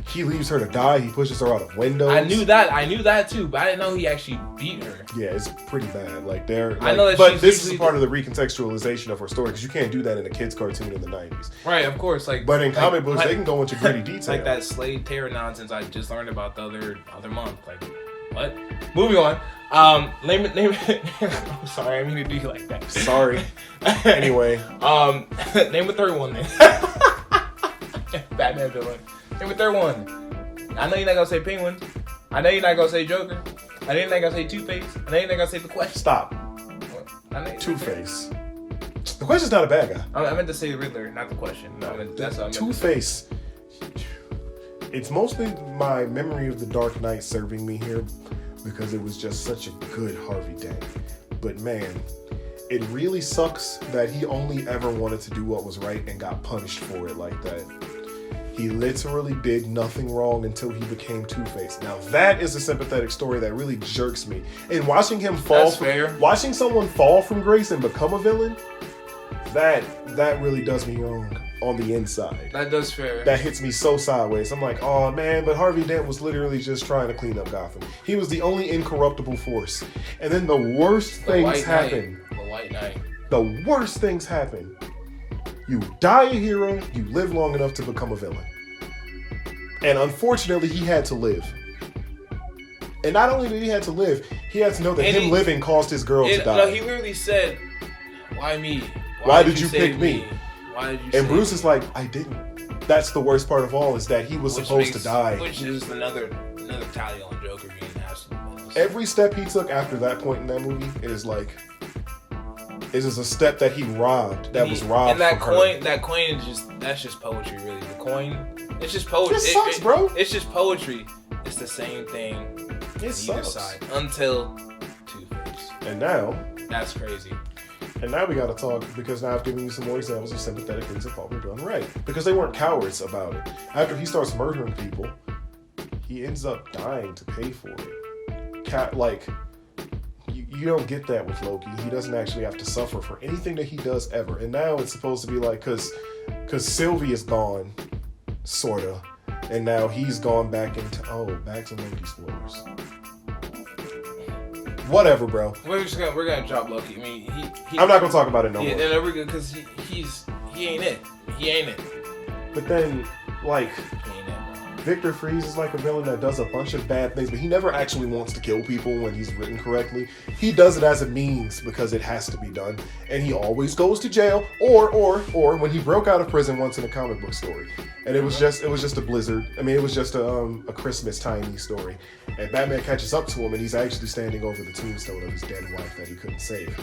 He leaves her to die. He pushes her out of windows. I knew that too, but I didn't know he actually beat her. Yeah, it's pretty bad. Like I know that, but this is part of the recontextualization of her story because you can't do that in a kids' cartoon in the 90s. Right, of course. But in comic books, they can go into gritty detail. Like that Slade Terror nonsense I just learned about the other month. Like, what? Moving on. Name it. I'm sorry, I didn't mean to do you like that. Sorry. Anyway. Name a third one then. Batman villain. Name a third one. I know you're not gonna say Penguin. I know you're not gonna say Joker. I know you're not gonna say Two-Face. I know you're not gonna say the Question. Stop. Two-Face. The Question's not a bad guy. I meant to say the Riddler, not the Question. No, that's what I meant. Two-Face. It's mostly my memory of the Dark Knight serving me here because it was just such a good Harvey Dent. But man, it really sucks that he only ever wanted to do what was right and got punished for it like that. He literally did nothing wrong until he became Two-Face. Now that is a sympathetic story that really jerks me. And watching him watching someone fall from grace and become a villain, that really does me wrong on the inside. That does fair. That hits me so sideways. I'm like, oh man, but Harvey Dent was literally just trying to clean up Gotham. He was the only incorruptible force. And then the worst things happen. The White Knight. The worst things happen. You die a hero, you live long enough to become a villain. And unfortunately, he had to live. And not only did he have to live, he had to know that him living caused his girl to die. No, he literally said, why me? Why did you pick me? Why did you And Bruce is like, I didn't. That's the worst part of all, is that he was supposed to die. Which is another tally on Joker being absolute. Every step he took after that point in that movie is like... It is a step that he robbed. Was robbed. And that coin is that's just poetry, really. The coin, it's just poetry. It sucks, bro. It's just poetry. It's the same thing on either side until Two-Face. And now that's crazy. And now we gotta talk, because now I've given you some more examples of sympathetic things that Paul were done right. Because they weren't cowards about it. After he starts murdering people, he ends up dying to pay for it. You don't get that with Loki. He doesn't actually have to suffer for anything that he does ever. And now it's supposed to be like, because Sylvie is gone, sorta, and now he's gone back to Loki spoilers. Whatever, bro. We're gonna drop Loki. I mean, I'm not gonna talk about it no more. Yeah, and we're good because he ain't it. He ain't it. But then, like, Victor Freeze is like a villain that does a bunch of bad things, but he never actually wants to kill people when he's written correctly. He does it as a means because it has to be done, and he always goes to jail. Or when he broke out of prison once in a comic book story, and it was just a blizzard. I mean, it was just a Christmas tiny story, and Batman catches up to him, and he's actually standing over the tombstone of his dead wife that he couldn't save.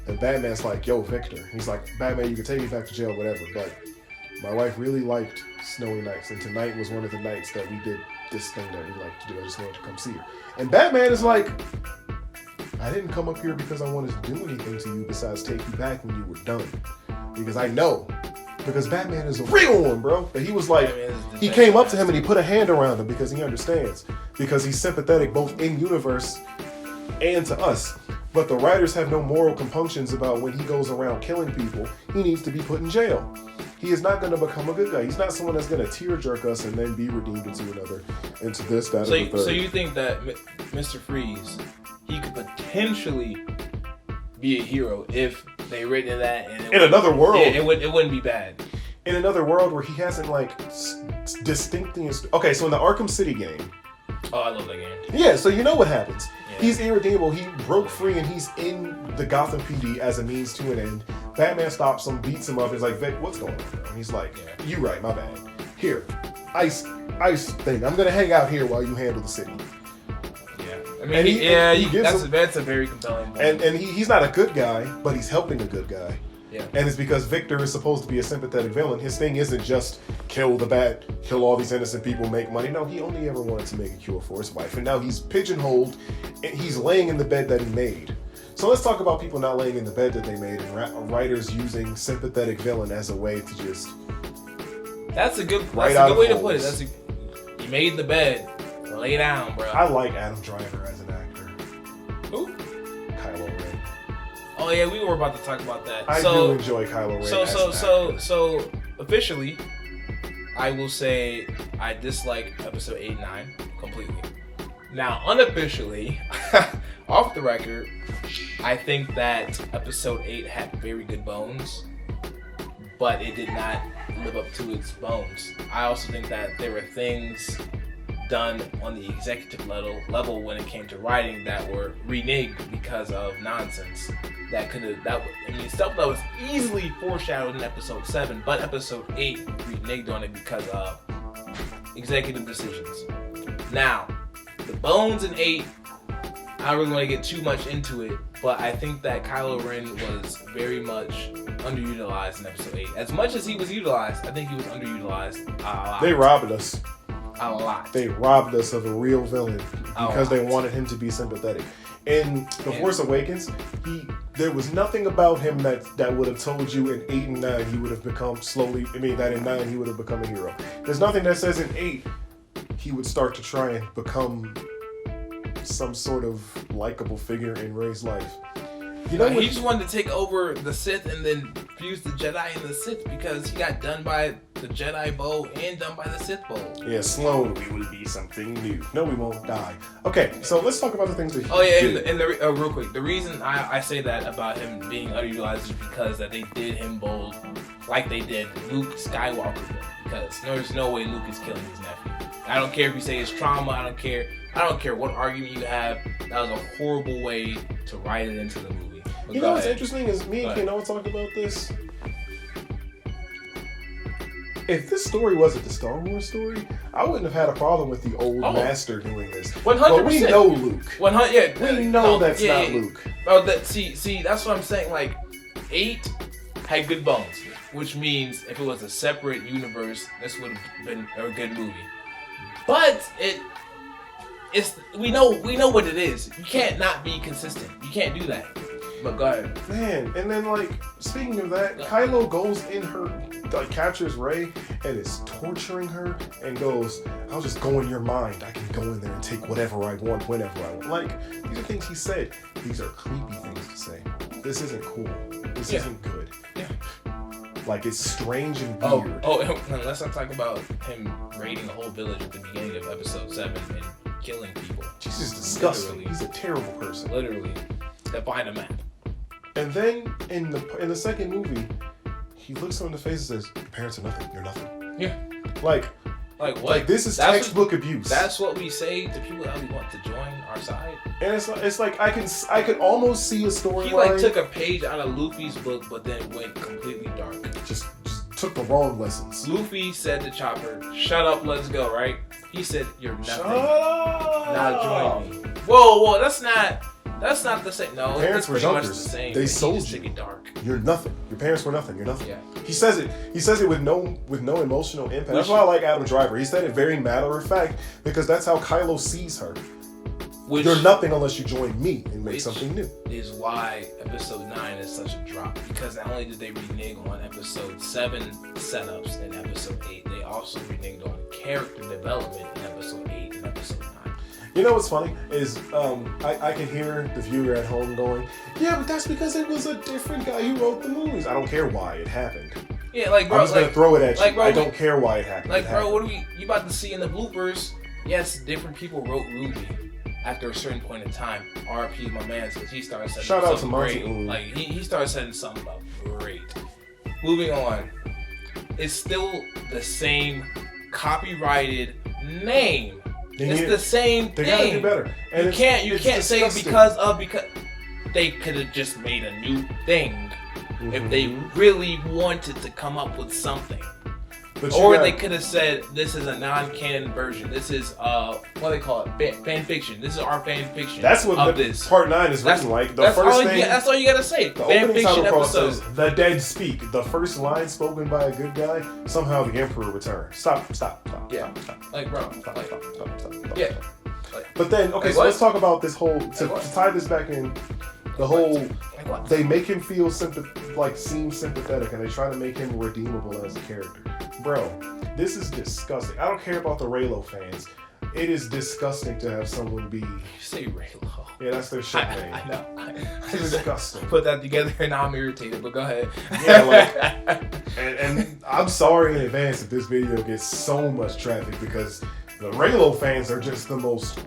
And Batman's like, "Yo, Victor," he's like, "Batman, you can take me back to jail, whatever, but my wife really liked snowy nights, and tonight was one of the nights that we did this thing that we like to do. I just wanted to come see her." And Batman is like, "I didn't come up here because I wanted to do anything to you besides take you back when you were done. Because I know." Because Batman is a real one, bro. But he was like, he came up to him and he put a hand around him because he understands. Because he's sympathetic both in universe and to us. But the writers have no moral compunctions about when he goes around killing people, he needs to be put in jail. He is not going to become a good guy. He's not someone that's going to tear jerk us and then be redeemed into this, that, or the third. So you think that Mr. Freeze, he could potentially be a hero if they written that in another world? Yeah, it wouldn't be bad. In another world where he hasn't distinctly. Okay, so in the Arkham City game. Oh, I love that game. Yeah, so you know what happens. Yeah. He's irredeemable. He broke free and he's in the Gotham PD as a means to an end. Batman stops him, beats him up. He's like, "Vic, what's going on, bro?" And he's like, "You right, my bad. Here, ice thing. I'm gonna hang out here while you handle the city. Yeah, I mean, that's a very compelling moment. And he's not a good guy, but he's helping a good guy. Yeah. And it's because Victor is supposed to be a sympathetic villain. His thing isn't just kill all these innocent people, make money. No, he only ever wanted to make a cure for his wife. And now he's pigeonholed, and he's laying in the bed that he made. So let's talk about people not laying in the bed that they made, and writers using sympathetic villain as a way to just... That's a good way to put it. You made the bed. Lay down, bro. I like Adam Driver as an actor. Who? Kylo Ren. Oh yeah, we were about to talk about that. I do enjoy Kylo Ren. So officially, I will say I dislike episode 8 and 9 completely. Now, unofficially, off the record, I think that episode 8 had very good bones, but it did not live up to its bones. I also think that there were things done on the executive level when it came to writing that were reneged because of nonsense. Stuff that was easily foreshadowed in episode 7, but episode 8 reneged on it because of executive decisions. Now, the bones in 8, I don't really want to get too much into it, but I think that Kylo Ren was very much underutilized in episode 8. As much as he was utilized, I think he was underutilized a lot. They robbed us. A lot. They robbed us of a real villain because they wanted him to be sympathetic. In The Force Awakens, there was nothing about him that would have told you in 8 and 9 he would have become that in 9 he would have become a hero. There's nothing that says in 8 he would start to try and become some sort of likable figure in Rey's life. You know, he just wanted to take over the Sith and then fuse the Jedi and the Sith because he got done by the Jedi bow and done by the Sith bow. Yeah, slowly we will be something new. No, we won't die. Okay, so let's talk about the things that he did. And real quick, the reason I say that about him being underutilized is because that they did him bold like they did Luke Skywalker, because there's no way Luke is killing his nephew. I don't care if you say it's trauma. I don't care what argument you have. That was a horrible way to write it into the movie. But you know what's interesting is me and Kano talked about this. If this story wasn't the Star Wars story, I wouldn't have had a problem with the old master doing this. 100%. But we know Luke. 100. Yeah, we know that's not Luke. Oh, see, that's what I'm saying. Like, 8 had good bones, which means if it was a separate universe, this would have been a good movie. But we know what it is. You can't not be consistent. You can't do that. But go ahead. Man, and then speaking of that, Kylo goes in her, captures Rey and is torturing her and goes, "I'll just go in your mind. I can go in there and take whatever I want, whenever I want." These are things he said. These are creepy things to say. This isn't cool. This isn't good. Yeah. It's strange and weird. Oh, and let's not talk about him raiding a whole village at the beginning of episode 7 and killing people. Jesus, disgusting. He's a terrible person. Literally. Define a map. And then in the second movie, he looks him in the face and says, "Your parents are nothing. You're nothing." Yeah. Like what? This is textbook abuse. That's what we say to people that we want to join our side. And it's like I could almost see a story. He took a page out of Luffy's book, but then went completely dark. Just took the wrong lessons. Luffy said to Chopper, "Shut up, let's go." Right? He said, "You're nothing. Shut up. Now join me." Whoa, that's not the same. No, your parents were junkers. They sold you. Dark. You're nothing. Your parents were nothing. You're nothing. Yeah. He says it with no emotional impact. That's why I like Adam Driver. He said it very matter of fact because that's how Kylo sees her. You're nothing unless you join me and make something new. Is why episode 9 is such a drop, because not only did they renege on episode 7 setups in episode 8, they also reneged on character development in episode 8 and episode 9. You know what's funny is I can hear the viewer at home going, "Yeah, but that's because it was a different guy who wrote the movies." I don't care why it happened. Yeah, bro, I'm just gonna throw it at you. I don't care why it happened. Bro, what are you about to see in the bloopers? Yes, different people wrote Ruby after a certain point in time. RP my man, because he started setting Shout out to great. Monty. He started setting something up great. Moving on, it's still the same copyrighted name. It's the same thing. They gotta do better. And you can't say because they could have just made a new thing if they really wanted to come up with something. Or they could have said this is a non-canon version. This is what they call it, fan fiction. This is our fan fiction. That's what this. Part 9 is written like. The first thing. That's all you gotta say. The fan opening fiction title episode. says the dead speak. The first line spoken by a good guy. Somehow the emperor returned. Stop. Yeah. Like, bro. Stop. Yeah. But then, okay, so let's talk about this whole to tie this back in. The whole they make him feel seem sympathetic, and they try to make him redeemable as a character. Bro, this is disgusting. I don't care about the Raylo fans. It is disgusting to have someone be. You say Raylo. Yeah, that's their shit name. I know. It's disgusting. Put that together and now I'm irritated, but go ahead. Yeah, and I'm sorry in advance if this video gets so much traffic because the Raylo fans are just the most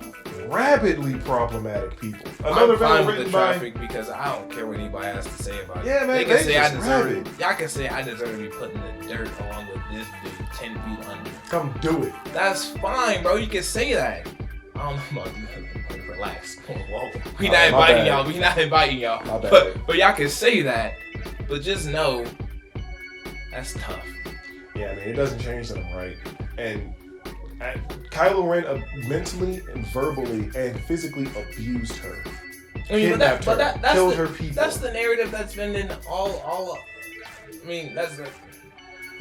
rabidly problematic people. I'm fine with the traffic because I don't care what anybody has to say about it. Yeah, man, they can say I deserve rabid. it. Y'all can say I deserve to be put in the dirt along with this dude 10 feet under. Come do it. That's fine, bro. You can say that. I don't know about you. Relax. Whoa. We not inviting y'all. But y'all can say that. But just know that's tough. Yeah, man, it doesn't change that I'm right. And Kylo Ren mentally and verbally and physically abused her. Kidnapped her, that's killed her people. That's the narrative that's been in all. I mean, that's the.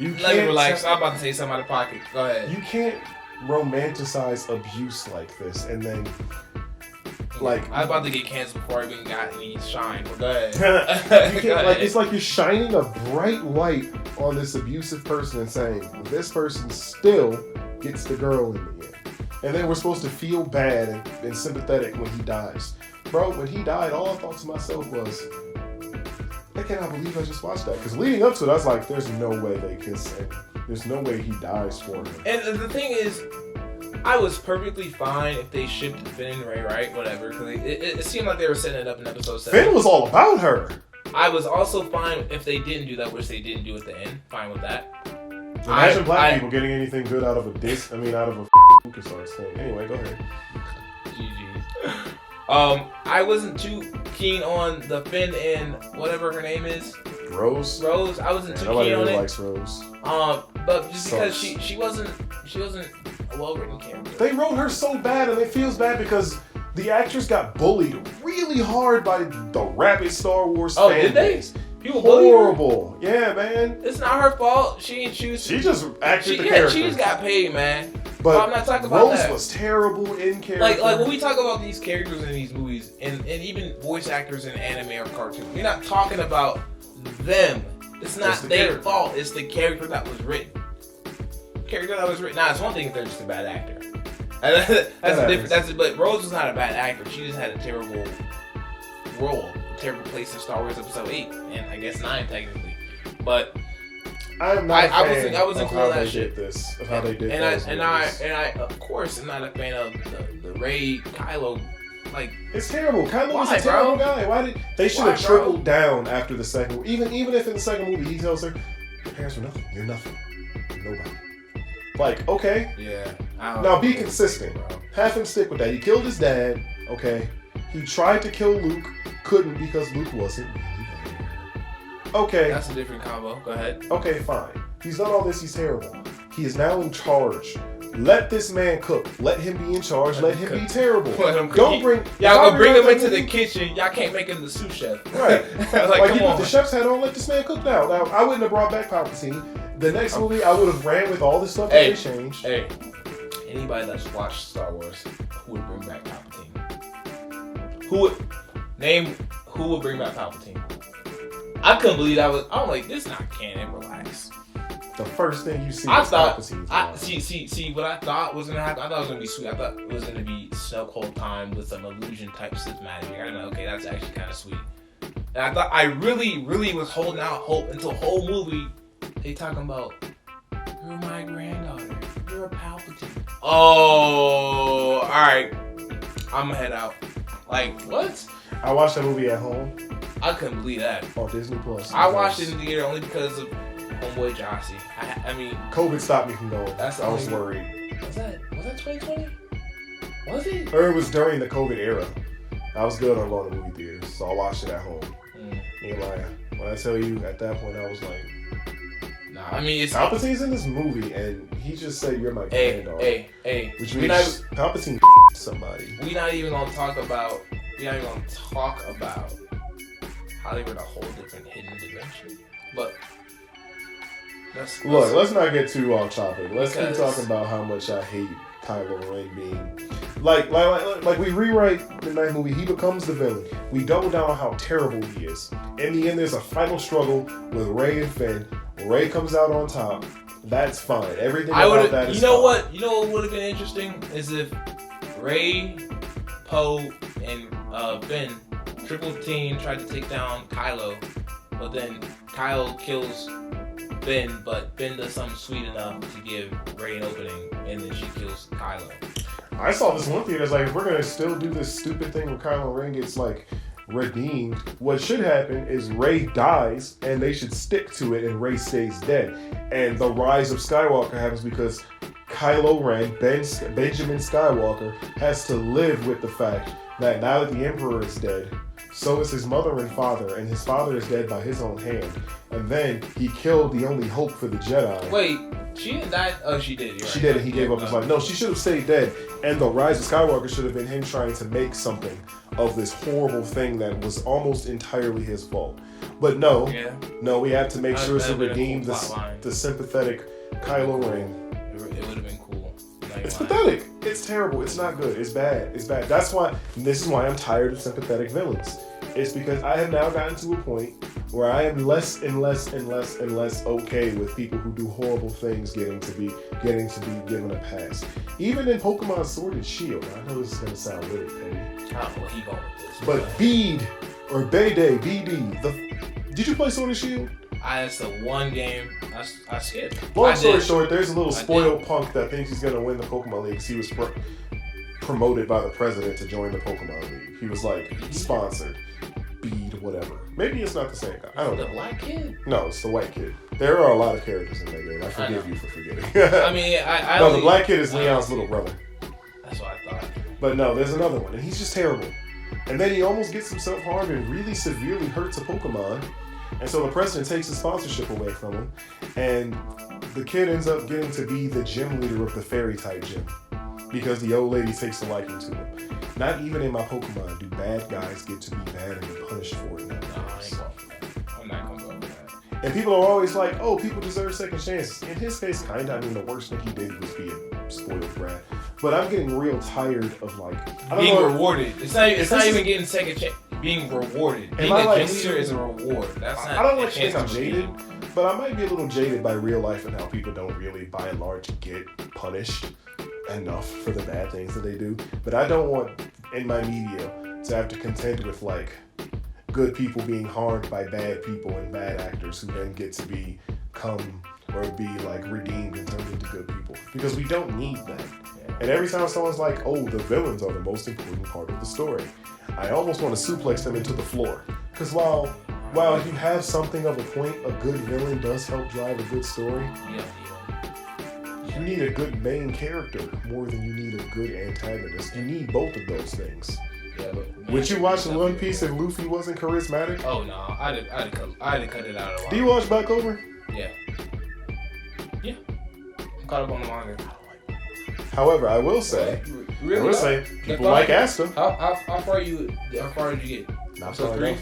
Let me relax. I'm about to say something out of pocket. Go ahead. You can't romanticize abuse like this and then. Like I'm about to get canceled before I even got any shine. But go ahead. You can't, like, it's like you're shining a bright light on this abusive person and saying this person still gets the girl in the end. And then we're supposed to feel bad and sympathetic when he dies. Bro, when he died, all I thought to myself was, I cannot believe I just watched that. Because leading up to it, I was like, there's no way they kiss and there's no way he dies for him. And the thing is, I was perfectly fine if they shipped Finn and Rey, right? Whatever. Because it seemed like they were setting it up in episode 7. Finn was all about her. I was also fine if they didn't do that, which they didn't do at the end. Fine with that. Imagine black people getting anything good out of a disc. I mean, out of a LucasArts thing. Anyway, go ahead. GG. I wasn't too keen on the Finn and whatever her name is. Rose. I wasn't too nobody keen really on it. likes Rose. But just because she wasn't a well-written character. They wrote her so bad, and it feels bad because the actress got bullied really hard by the rabid Star Wars fan did they? base. People horrible. Yeah, man. It's not her fault. She didn't choose. She just acted the character. She just got paid, man. But I'm not talking about Rose that. was terrible in character. Like when we talk about these characters in these movies, and even voice actors in anime or cartoons, we're not talking about them. It's not their fault. It's the character that was written. Now, it's one thing if they're just a bad actor. That's a different. But Rose was not a bad actor. She just had a terrible role, a terrible place in Star Wars Episode 8, and I guess 9 technically. But I'm not. I wasn't cool with that shit. Of how they did this. And I of course am not a fan of the Rey Kylo. Like, it's terrible. Kylo was a terrible guy. Why did they should have tripled down after the second? Even if in the second movie he tells her, "Your parents were nothing. You're nothing. You're nobody." Like, okay. Yeah. Now be consistent. Bro. Have him stick with that. He killed his dad. Okay. He tried to kill Luke. Couldn't because Luke wasn't really there. Okay. That's a different combo. Go ahead. Okay, fine. He's done all this. He's terrible. He is now in charge. Let this man cook. Let him be in charge. Let him be terrible. Don't bring... Y'all gonna bring him into the kitchen. Y'all can't make him the sous chef. Right. Like, you come on. put the chef's hat on. Let this man cook now. Now, I wouldn't have brought back Palpatine. The next movie, I would have ran with all this stuff that they changed. Hey, anybody that's watched Star Wars, who would bring back Palpatine? Who would bring back Palpatine? I couldn't believe that was. I'm like, this is not canon. Relax. The first thing you see is Palpatine. See what I thought was gonna happen. I thought it was gonna be sweet. I thought it was gonna be Snoke whole time with some illusion type stuff magic. I know, okay, that's actually kind of sweet. And I thought I really was holding out hope until the whole movie. They talking about, you're my granddaughter. You're a Palpatine. Oh, all right. I'm gonna head out. Like, what? I watched that movie at home. I couldn't believe that. On Disney Plus. I watched it in the theater only because of homeboy Jossie. I mean, COVID stopped me from going. I was worried. Was that 2020? Was it? Or it was during the COVID era. I was good on going to movie theaters, so I watched it at home. When I tell you, at that point, I was like, nah, I mean, it's Palpatine's in this movie, and he just said, "You're my granddaughter." Hey. Which means Palpatine somebody. We're not even gonna talk about how they were in a whole different hidden dimension. But let's not get too off topic. Let's keep talking about how much I hate Kylo Ren being like we rewrite the ninth movie. He becomes the villain. We double down on how terrible he is. In the end, there's a final struggle with Rey and Finn. Rey comes out on top. That's fine. Everything about that is fine. What would have been interesting is if Rey, Poe, and Finn triple team tried to take down Kylo, but then Kylo kills Finn, but Finn does something sweet enough to give Rey an opening, and then she kills Kylo. I saw this one theater. It's like, if we're gonna still do this stupid thing where Kylo Ren gets like redeemed, what should happen is Rey dies, and they should stick to it, and Rey stays dead, and the rise of Skywalker happens because Kylo Ren, Benjamin Skywalker, has to live with the fact that now that the Emperor is dead, so is his mother and father, and his father is dead by his own hand. And then he killed the only hope for the Jedi. Wait, she didn't die? Oh, she did. She did, and he gave up his life. No, she should have stayed dead. And the rise of Skywalker should have been him trying to make something of this horrible thing that was almost entirely his fault. But no, we have to make sure to redeem the sympathetic Kylo Ren. It would have been cool. It's pathetic. It's terrible. It's not good. It's bad. This is why I'm tired of sympathetic villains. It's because I have now gotten to a point where I am less and less okay with people who do horrible things getting to be given a pass. Even in Pokemon Sword and Shield, I know this is gonna sound really petty. I don't know where he going with this. But Bede or BD, did you play Sword and Shield? That's the one game I skipped. Long story short, there's a little spoiled punk that thinks he's gonna win the Pokemon League because he was promoted by the president to join the Pokemon League. He was like sponsored. Bede, whatever. Maybe it's not the same guy. I don't know. The black kid? No, it's the white kid. There are a lot of characters in that game. I forgive you for forgetting. I mean, no, the black kid is Leon's little brother. That's what I thought. But no, there's another one, and he's just terrible. And then he almost gets himself harmed and really severely hurts a Pokemon. And so the president takes his sponsorship away from him, and the kid ends up getting to be the gym leader of the fairy type gym because the old lady takes a liking to him. Not even in my Pokemon do bad guys get to be bad and be punished for it. No, I ain't going for that. I'm not going to go for that. And people are always like, oh, people deserve second chances. In his case, kind of. I mean, the worst thing he did was be a spoiled brat. But I'm getting real tired of being rewarded. It's not even getting second chance. Being rewarded. Being a gym leader is a reward. That's not. I don't like think I'm jaded, but I might be a little jaded by real life and how people don't really, by and large, get punished enough for the bad things that they do. But I don't want in my media to have to contend with good people being harmed by bad people and bad actors who then get to become or be redeemed and turned into good people, because we don't need that. And every time someone's like, oh, the villains are the most important part of the story, I almost want to suplex them into the floor. Because while you have something of a point, a good villain does help drive a good story. You need a good main character more than you need a good antagonist. You need both of those things. Yeah, but would you watch One Piece if Luffy wasn't charismatic? Oh no, I'd cut it out a while. Do you watch Black Clover? Yeah. I'm caught up on the manga. However, I will say, people like Asta. How far did you get? Not so enough.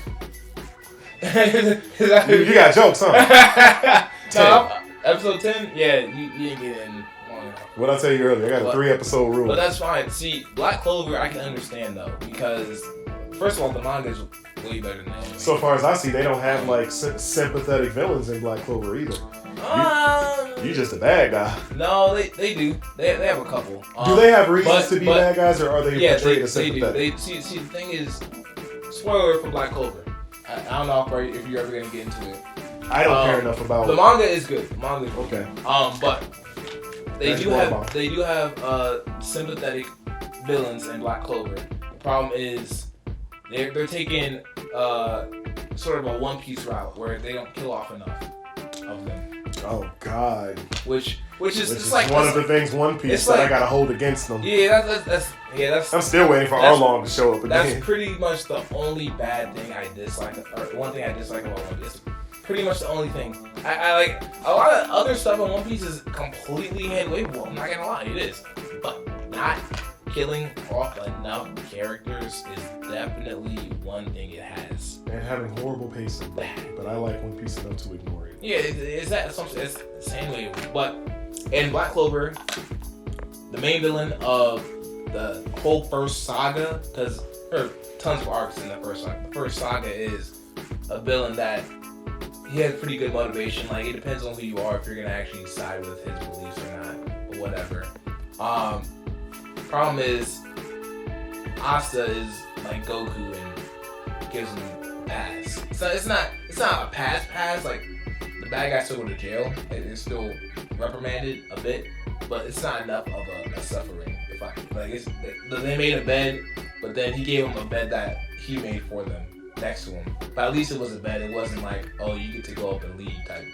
You got jokes, huh? No, episode 10? Yeah, you didn't get in long enough. What I tell you earlier, I got a 3-episode rule. But that's fine. See, Black Clover, I can understand though, because first of all, the manga is way better than the anime. So far as I see, they don't have sympathetic villains in Black Clover either. You just a bad guy. No, they do. They have a couple. Do they have reasons to be bad guys, or are they portrayed as sympathetic? They do. See, the thing is, spoiler for Black Clover. I don't know if you're ever gonna get into it. I don't care enough about the manga is good. The manga is good. Okay. But they do have sympathetic villains in Black Clover. The problem is they're taking sort of a One Piece route where they don't kill off enough of them. Oh God. Which is one of the things One Piece that I gotta hold against them. Yeah, that's. I'm still waiting for Arlong to show up again. That's pretty much the only bad thing I dislike, or one thing I dislike about One Piece. pretty much the only thing. I like a lot of other stuff in One Piece is completely hand-waveable. I'm not gonna lie, it is. But not killing off enough characters is definitely one thing it has. And having horrible pacing. But I like One Piece enough to ignore it. Yeah, it's hand-waveable. But in Black Clover, the main villain of the whole first saga, because there are tons of arcs in the first saga. The first saga is a villain that he has pretty good motivation. Like, it depends on who you are if you're gonna actually side with his beliefs or not, or whatever. Problem is, Asta is like Goku and gives him a pass. So it's not a pass. Like, the bad guy still go to jail. It's still reprimanded a bit, but it's not enough of a suffering. They made a bed, but then he gave him a bed that he made for them next to him. But at least it was a bed. It wasn't like, oh, you get to go up and leave type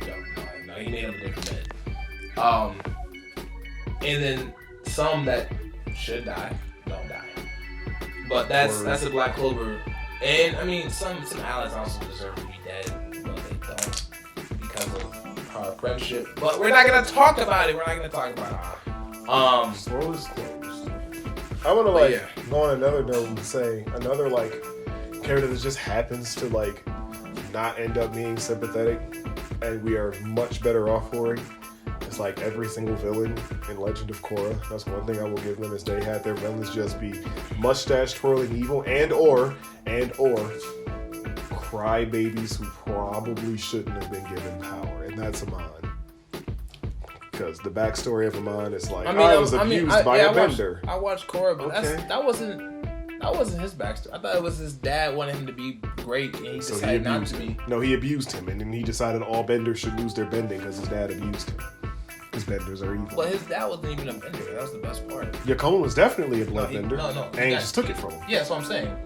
joke. No, he made him a different bed. And then some that should die don't die. But that's a Black Clover. And I mean, some allies also deserve to be dead, but they don't because of our friendship. But we're not gonna talk about it. Scroll is closed. I want to go on another note and say another character that just happens to not end up being sympathetic, and we are much better off for it. It's like every single villain in Legend of Korra. That's one thing I will give them, is they had their villains just be mustache twirling evil and or crybabies who probably shouldn't have been given power, and that's Amon. Because the backstory of Amon is I was abused by a bender. I watched Korra, but that wasn't his backstory. I thought it was his dad wanted him to be great, and he decided not to be. No, he abused him, and then he decided all benders should lose their bending because his dad abused him. His benders are evil. But his dad wasn't even a bender. That was the best part. Yakone was definitely a blood bender. No. And he just took it from him. Yeah, that's what I'm saying.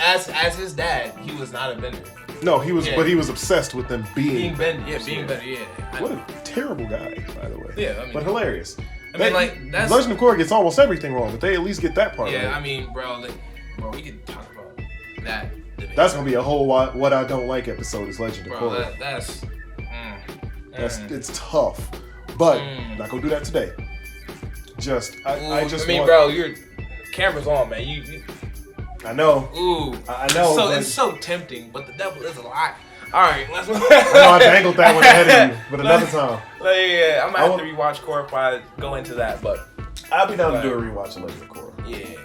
As his dad, he was not a bender. No, he was, but he was obsessed with them being benders. Being better. Yeah. What a terrible guy, by the way. Yeah, but hilarious. That's Legend of Korra gets almost everything wrong, but they at least get that part right. Yeah, I mean, bro, we could talk about that debate. That's gonna be a whole what I don't like episode is Legend of Korra. It's tough, but not gonna do that today. Bro, your camera's on, man. You I know. Ooh, I know. It's so tempting, but the devil is a lie. All right, let's. I know I dangled that one ahead of you, but another time. Yeah, I'm gonna have to rewatch Korra if I go into that, but I'll be down to do a rewatch of Legend of Korra. Yeah.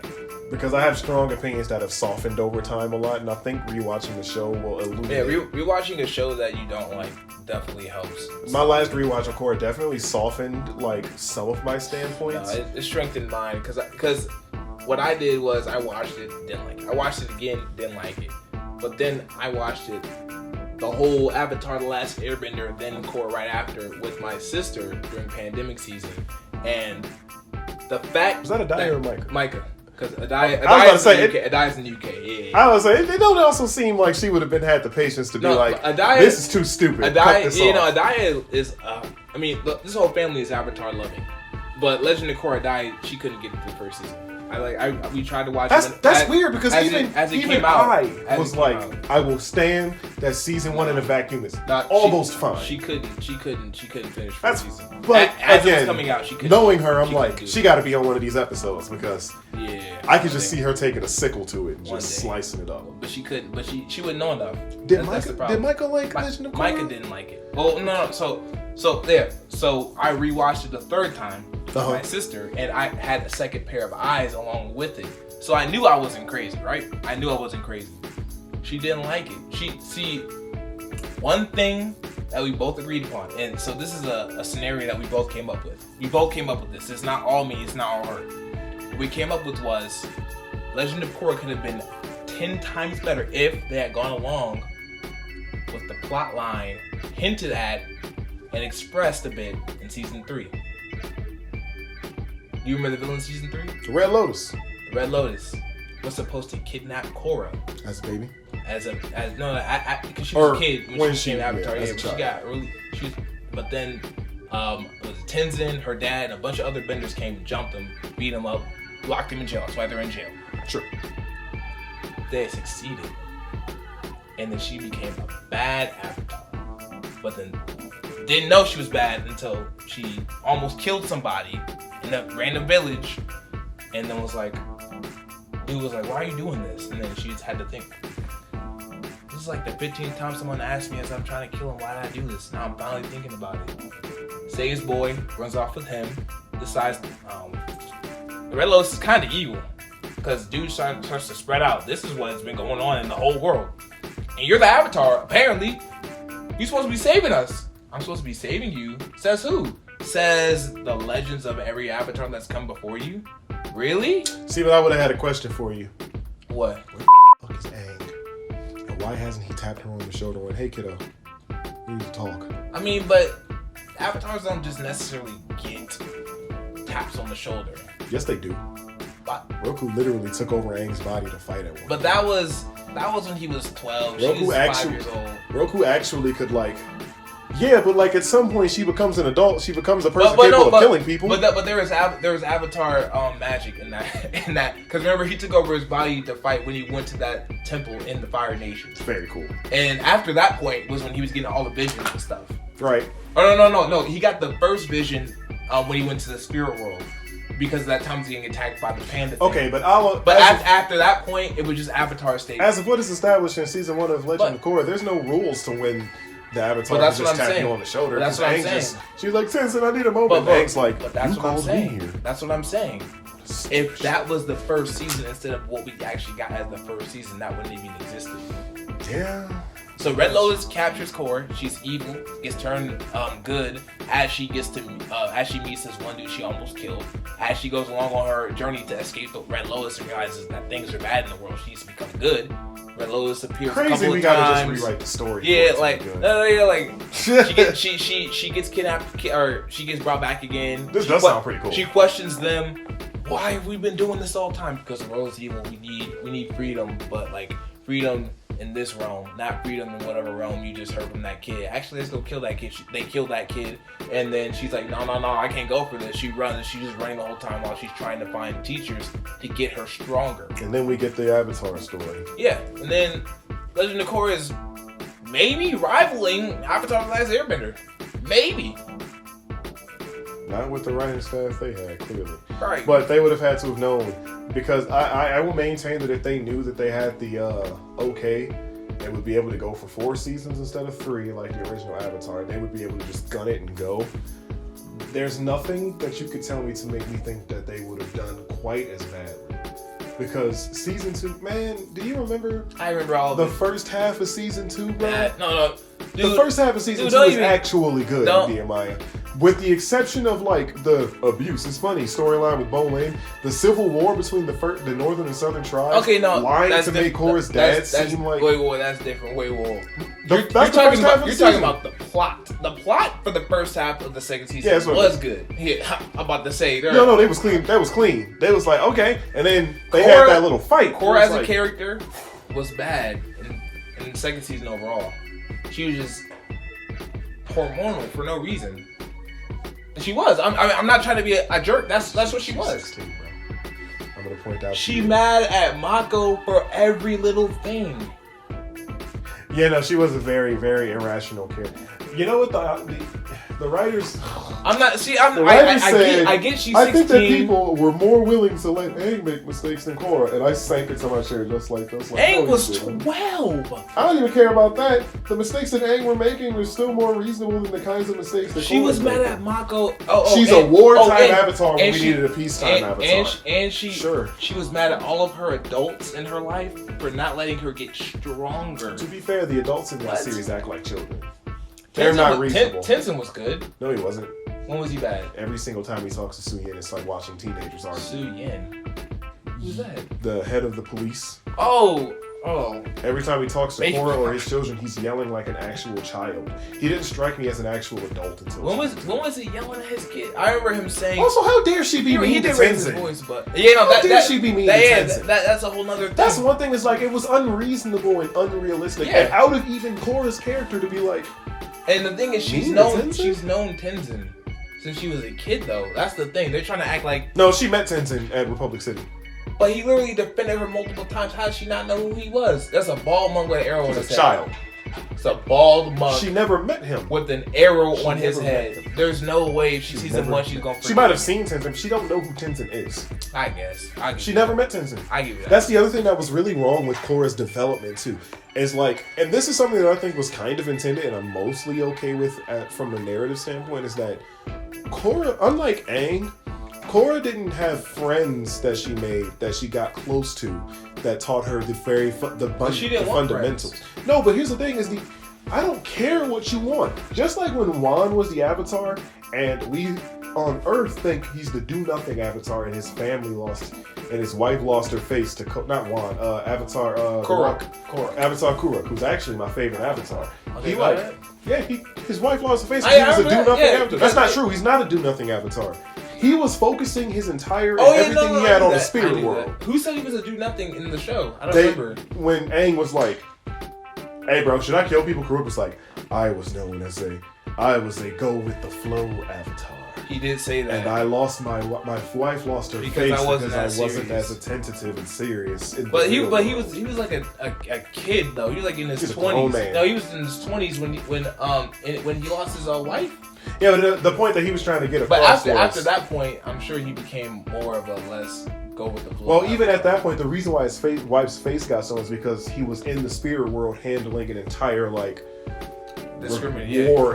Because I have strong opinions that have softened over time a lot, and I think rewatching the show will illuminate. Yeah, rewatching a show that you don't like definitely helps. My last rewatch of Korra definitely softened some of my standpoints. No, it strengthened mine because what I did was I watched it, didn't like it. I watched it again, didn't like it. But then I watched it, the whole Avatar: The Last Airbender, then Korra right after with my sister during pandemic season, and the fact was that Adai or Micah? Micah. Because Adai's in the UK. Yeah. I was saying, it don't also seem like she would have had the patience to be this is too stupid. Adai is. I mean, look, this whole family is Avatar loving, but Legend of Korra Adai, she couldn't get into the first season. We tried to watch. That's weird because even I was I will stand that season 1 in a vacuum is almost fine. She couldn't finish first season. But as it was coming out, she couldn't. Knowing her, I'm she got to be on one of these episodes because yeah, I could just see her taking a sickle to it and just slicing it up. But she couldn't. But she wouldn't know enough. Did Micah like Legend of Korra? Micah didn't like it. Well, no. So I rewatched it the third time with my sister, and I had a second pair of eyes along with it. So I knew I wasn't crazy, right? I knew I wasn't crazy. She didn't like it. One thing that we both agreed upon, and so this is a scenario that we both came up with. We both came up with this. It's not all me. It's not all her. What we came up with was Legend of Korra could have been 10 times better if they had gone along with the plot line hinted at and expressed a bit in season 3. Do you remember the villain in season 3? The Red Lotus. The Red Lotus was supposed to kidnap Korra as a baby. Because she was a kid when she became Avatar. Yeah, but then it was Tenzin, her dad, and a bunch of other benders came, jumped him, beat him up, locked him in jail. That's why they're in jail. Sure. They succeeded. and then she became a bad avatar. But then didn't know she was bad until she almost killed somebody in a random village, and then was like, dude was like, why are you doing this? And then she just had to think, this is like the 15th time someone asked me as I'm trying to kill him, why did I do this? Now I'm finally thinking about it. Saves boy, runs off with him, decides the Red Lotus is kind of evil because dude starts to spread out. This is what's been going on in the whole world. And you're the Avatar, apparently. You're supposed to be saving us. I'm supposed to be saving you. Says who? Says the legends of every Avatar that's come before you. Really? See, but I would have had a question for you. What? Where the fuck is Aang? And why hasn't he tapped her on the shoulder and went, hey kiddo, we need to talk? I mean, but Avatars don't just necessarily get taps on the shoulder. Yes, they do. But Roku literally took over Aang's body to fight at one. But that was when he was 12. She was 5 years old. Roku actually could yeah, but like at some point she becomes an adult. She becomes a person capable of killing people. But there was Avatar magic in that because remember he took over his body to fight when he went to that temple in the Fire Nation. It's very cool. And after that point was when he was getting all the visions and stuff. Right. Oh no. He got the first vision when he went to the spirit world. Because of that time he's getting attacked by the panda thing. Okay, but after that point, it was just Avatar state. As of what is established in season 1 of Legend of Korra, there's no rules to when the Avatar that's can just tap you on the shoulder. That's what I'm saying. She's like, Tenzin, I need a moment. Aang's like, but that's you what I'm called saying. me here. That's what I'm saying. If that was the first season instead of what we actually got as the first season, that wouldn't even existed. Yeah. So Red Lotus captures Korra. She's evil, gets turned good as she meets this one dude she almost killed. As she goes along on her journey to escape the Red Lotus and realizes that things are bad in the world, she needs to become good. Red Lotus appears a couple of times. We gotta just rewrite the story. Yeah, she gets kidnapped or she gets brought back again. This does sound pretty cool. She questions them. Why have we been doing this all the time? Because the world's evil. We need freedom, but like freedom in this realm, not freedom in whatever realm you just heard from that kid. Actually, let's go kill that kid. They killed that kid, and then she's like, no, I can't go for this. She runs, and she's just running the whole time while she's trying to find teachers to get her stronger. And then we get the Avatar story. Yeah, and then Legend of Korra is maybe rivaling Avatar: The Last Airbender. Maybe. Not with the writing staff they had, clearly. Right. But they would have had to have known. Because I will maintain that if they knew that they had the okay and would be able to go for 4 seasons instead of 3 like the original Avatar, they would be able to just gun it and go. There's nothing that you could tell me to make me think that they would have done quite as badly. Because season 2, man, do you remember? I remember all of the first half of season 2, bro? No. Dude, the first half of season 2 is actually good, Nehemiah. With the exception of like the abuse. It's funny, storyline with Bo Lane, the civil war between the northern and southern tribes. Okay, no, lying to make Korra's dad seem like. Wait, that's different. Wait. You're talking about the plot. The plot for the first half of the second season was good. Yeah, I'm about to say. No, they was clean. That was clean. They was like, okay, and then they had that little fight. Korra as a character was bad in the second season overall. She was just hormonal for no reason. She was. I'm not trying to be a jerk. That's what she was. 16, bro. I'm gonna point out. She mad at Mako for every little thing. Yeah, no, she was a very, very irrational character. You know what the writers? I'm not. See, I get she's 16. I think that people were more willing to let Aang make mistakes than Korra, and I sank it to my chair just like this. Aang was 12. I don't even care about that. The mistakes that Aang were making were still more reasonable than the kinds of mistakes that she was mad at Mako. She's a wartime avatar when we needed a peacetime avatar. And she was mad at all of her adults in her life for not letting her get stronger. To be fair, the adults in that series act like children. They're not reasonable. Tenzin was good. No, he wasn't. When was he bad? Every single time he talks to Su Yin, it's like watching teenagers argue. Su Yin? Who's that? The head of the police. Oh. Every time he talks to Korra or his children, he's yelling like an actual child. He didn't strike me as an actual adult until. When was he yelling at his kid? I remember him saying. Also, how dare she be mean to Tenzin? He did raise his voice, but how dare she be mean to Tenzin? That's a whole nother thing. That's one thing. Is like it was unreasonable and unrealistic, and out of even Korra's character to be like. And the thing is, she's known Tenzin since she was a kid, though. That's the thing. They're trying to act like... No, she met Tenzin at Republic City. But he literally defended her multiple times. How does she not know who he was? That's a bald monk with an arrow on his head. Child. It's a bald monk. She never met him. With an arrow on his head. There's no way if she sees him once, she's going to forget. She might have seen Tenzin. She don't know who Tenzin is. I guess. She never met Tenzin. I give you that. That's the other thing that was really wrong with Korra's development, too. Is like, and this is something that I think was kind of intended, and I'm mostly okay with from a narrative standpoint, is that Korra, unlike Aang, Korra didn't have friends that she made, that she got close to, that taught her the fundamentals. No, but here's the thing: I don't care what you want. Just like when Wan was the Avatar, and we on Earth think he's the do-nothing Avatar, and his family lost, and his wife lost her face to not Wan, Avatar Korra. Avatar Korra, who's actually my favorite Avatar. Okay, His wife lost her face. He was a do-nothing Avatar. That's not true. He's not a do-nothing Avatar. He was focusing his entire everything he had on the spirit world. Who said he was a do nothing in the show? I don't remember. When Aang was like, "Hey, bro, should I kill people?" Karuk was like, "I was known as I was a go with the flow Avatar." He did say that. And I lost my wife lost her face because I wasn't as attentive and serious. But he was like a kid though. He was like in his 20s. No, he was in his 20s when he lost his wife. Yeah, but the point that he was trying to get across. But after that point, I'm sure he became more of a less go with the flow. Well, even at that point, the reason why his wife's face got stolen is because he was in the spirit world handling an entire war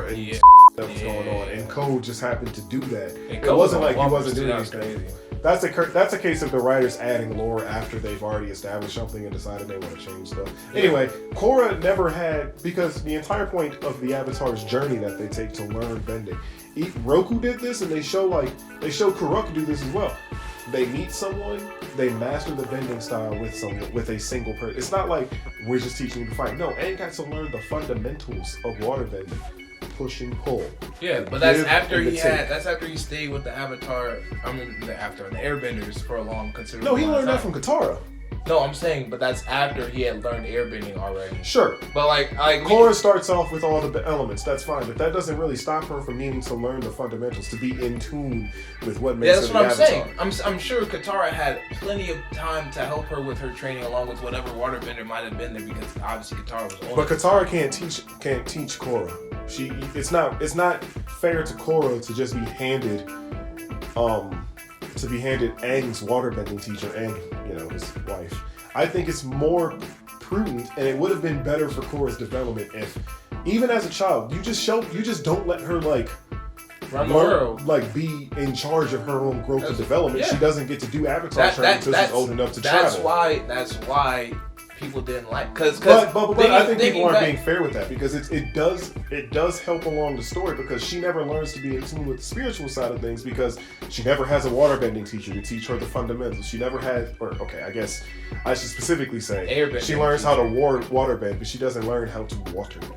and that was going on, and Code just happened to do that. It wasn't like he wasn't doing anything. That's a case of the writers adding lore after they've already established something and decided they want to change stuff. Anyway, Korra never had, because the entire point of the Avatar's journey that they take to learn bending. Roku did this, and they show Karuk do this as well. They meet someone, they master the bending style with a single person. It's not like we're just teaching you to fight. No, Aang got to learn the fundamentals of water bending. Push and pull. Yeah, but that's after he stayed with the Avatar. The Airbenders for a long considerable. No, he learned that from Katara. No, I'm saying, but that's after he had learned airbending already. Sure. But like Korra starts off with all the elements. That's fine, but that doesn't really stop her from needing to learn the fundamentals, to be in tune with what makes her the Avatar. That's what I'm saying. I'm sure Katara had plenty of time to help her with her training, along with whatever waterbender might have been there, because obviously Katara was older. But Katara can't teach Korra. It's not fair to Korra to just be handed Aang's waterbending teacher and his wife. I think it's more prudent, and it would have been better for Korra's development if, even as a child, you just don't let her run the world, be in charge of her own growth and development. Yeah. She doesn't get to do Avatar training until she's old enough to travel. That's why people didn't like, but I think people aren't being fair with that, because it does help along the story, because she never learns to be in tune with the spiritual side of things, because she never has a waterbending teacher to teach her the fundamentals. She never had, I guess I should specifically say she learns how to waterbend, but she doesn't learn how to waterbend.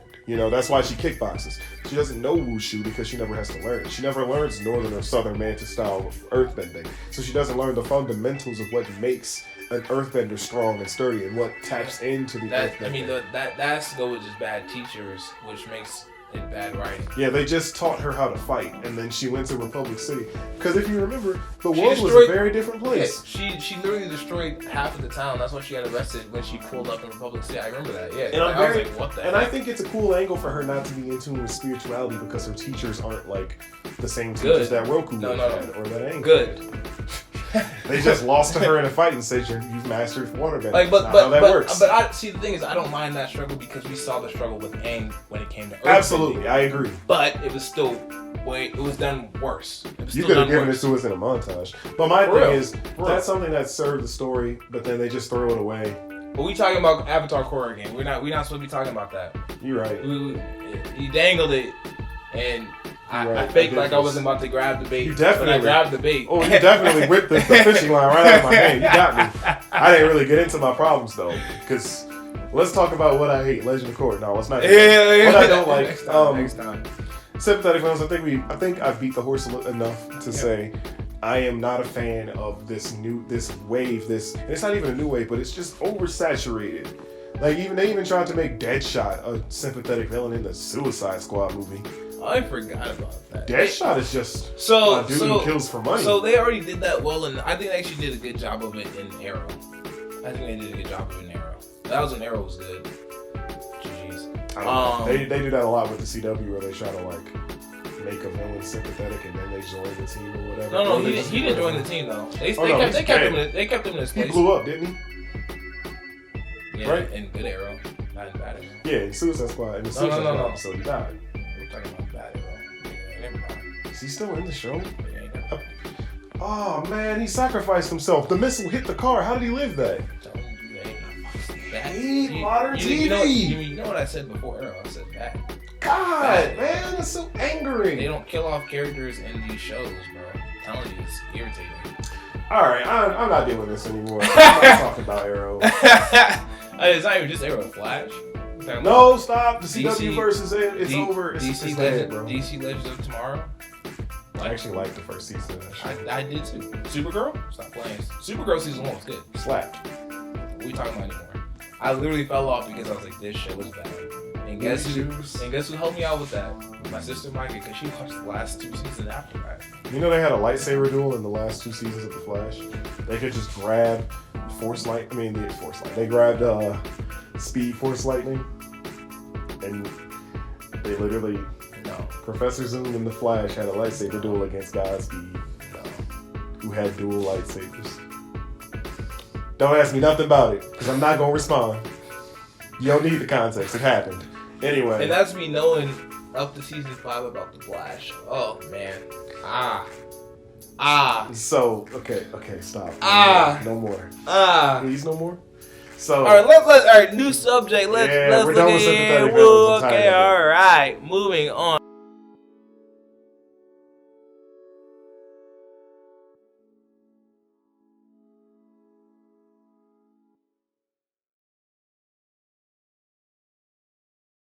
That's why she kickboxes. She doesn't know wushu because she never has to learn it. She never learns northern or southern mantis style earthbending, so she doesn't learn the fundamentals of what makes an earthbender strong and sturdy, and what taps into the earthbender. I mean, that's go with just bad teachers, which makes it bad writing. Yeah, they just taught her how to fight, and then she went to Republic City. Because if you remember, the world was a very different place. Yeah, she literally destroyed half of the town. That's why she got arrested when she pulled up in Republic City. I remember that. Yeah, and I was like, what the heck? I think it's a cool angle for her not to be in tune with spirituality, because her teachers aren't like the same teachers that Roku had or that Aang. Good. They just lost to her in a fight and said you've mastered waterbending. But how that works. But the thing is, I don't mind that struggle, because we saw the struggle with Aang when it came to Earth. Absolutely, I agree. But it was still it was done worse. You could have given it to us in a montage. But my thing is, that's something that served the story, but then they just throw it away. But we talking about Avatar Korra again. We're not supposed to be talking about that. You're right. You dangled it, and I faked like I wasn't about to grab the bait. You definitely. But I grabbed the bait. Oh, you definitely whipped the fishing line right out of my hand. You got me. I didn't really get into my problems though, because let's talk about what I hate. Legend of Korra. No, let's not. What I don't like. Next time. Sympathetic films. I think I've beat the horse enough to say I am not a fan of this wave. And it's not even a new wave, but it's just oversaturated. Like they even tried to make Deadshot a sympathetic villain in the Suicide Squad movie. I forgot about that. Deadshot is just a dude who kills for money. So they already did that well, and I think they actually did a good job of it in Arrow. I think they did a good job of it in Arrow. That was when Arrow was good. GG's. I don't know. They do that a lot with the CW where they try to like make a villain sympathetic and then they join the team or whatever. No, he didn't join the team though. They kept him in his place. He blew up, didn't he? Yeah, right? In good Arrow, not in bad Arrow. Yeah, in Suicide Squad. In the Suicide Squad episode, he died. We're talking about bad Arrow. Yeah, never mind. Is he still in the show? Yeah, oh man, he sacrificed himself. The missile hit the car. How did he live that? Modern TV. You know what I said before Arrow? I said that. God, man, that's so angering. They don't kill off characters in these shows, bro. I'm telling you, it's irritating. All right, I'm not doing this anymore. I'm not talking about Arrow. It's not even just Arrow. Flash. No, stop. The CW versus it. It's over. It's dead, bro. DC Legends of Tomorrow. I actually liked the first season of that show. I did too. Supergirl? Stop playing. Supergirl season 1 was good. Slapped. What are we talking about anymore? I literally fell off because I was like, this shit was bad. And guess who helped me out with that? My sister Micah, because she watched the last 2 seasons after that. You know they had a lightsaber duel in the last 2 seasons of The Flash? They could just grab they grabbed Speed Force Lightning, and they literally, Professor Zoom and The Flash had a lightsaber duel against Godspeed, who had dual lightsabers. Don't ask me nothing about it, because I'm not going to respond. You don't need the context. It happened. Anyway. And that's me knowing up to season 5 about The Flash. Oh, man. So, okay, stop. No more. Please, no more. So. All right, new subject. Let's we're done with Sympathetic. Okay, all right. Moving on.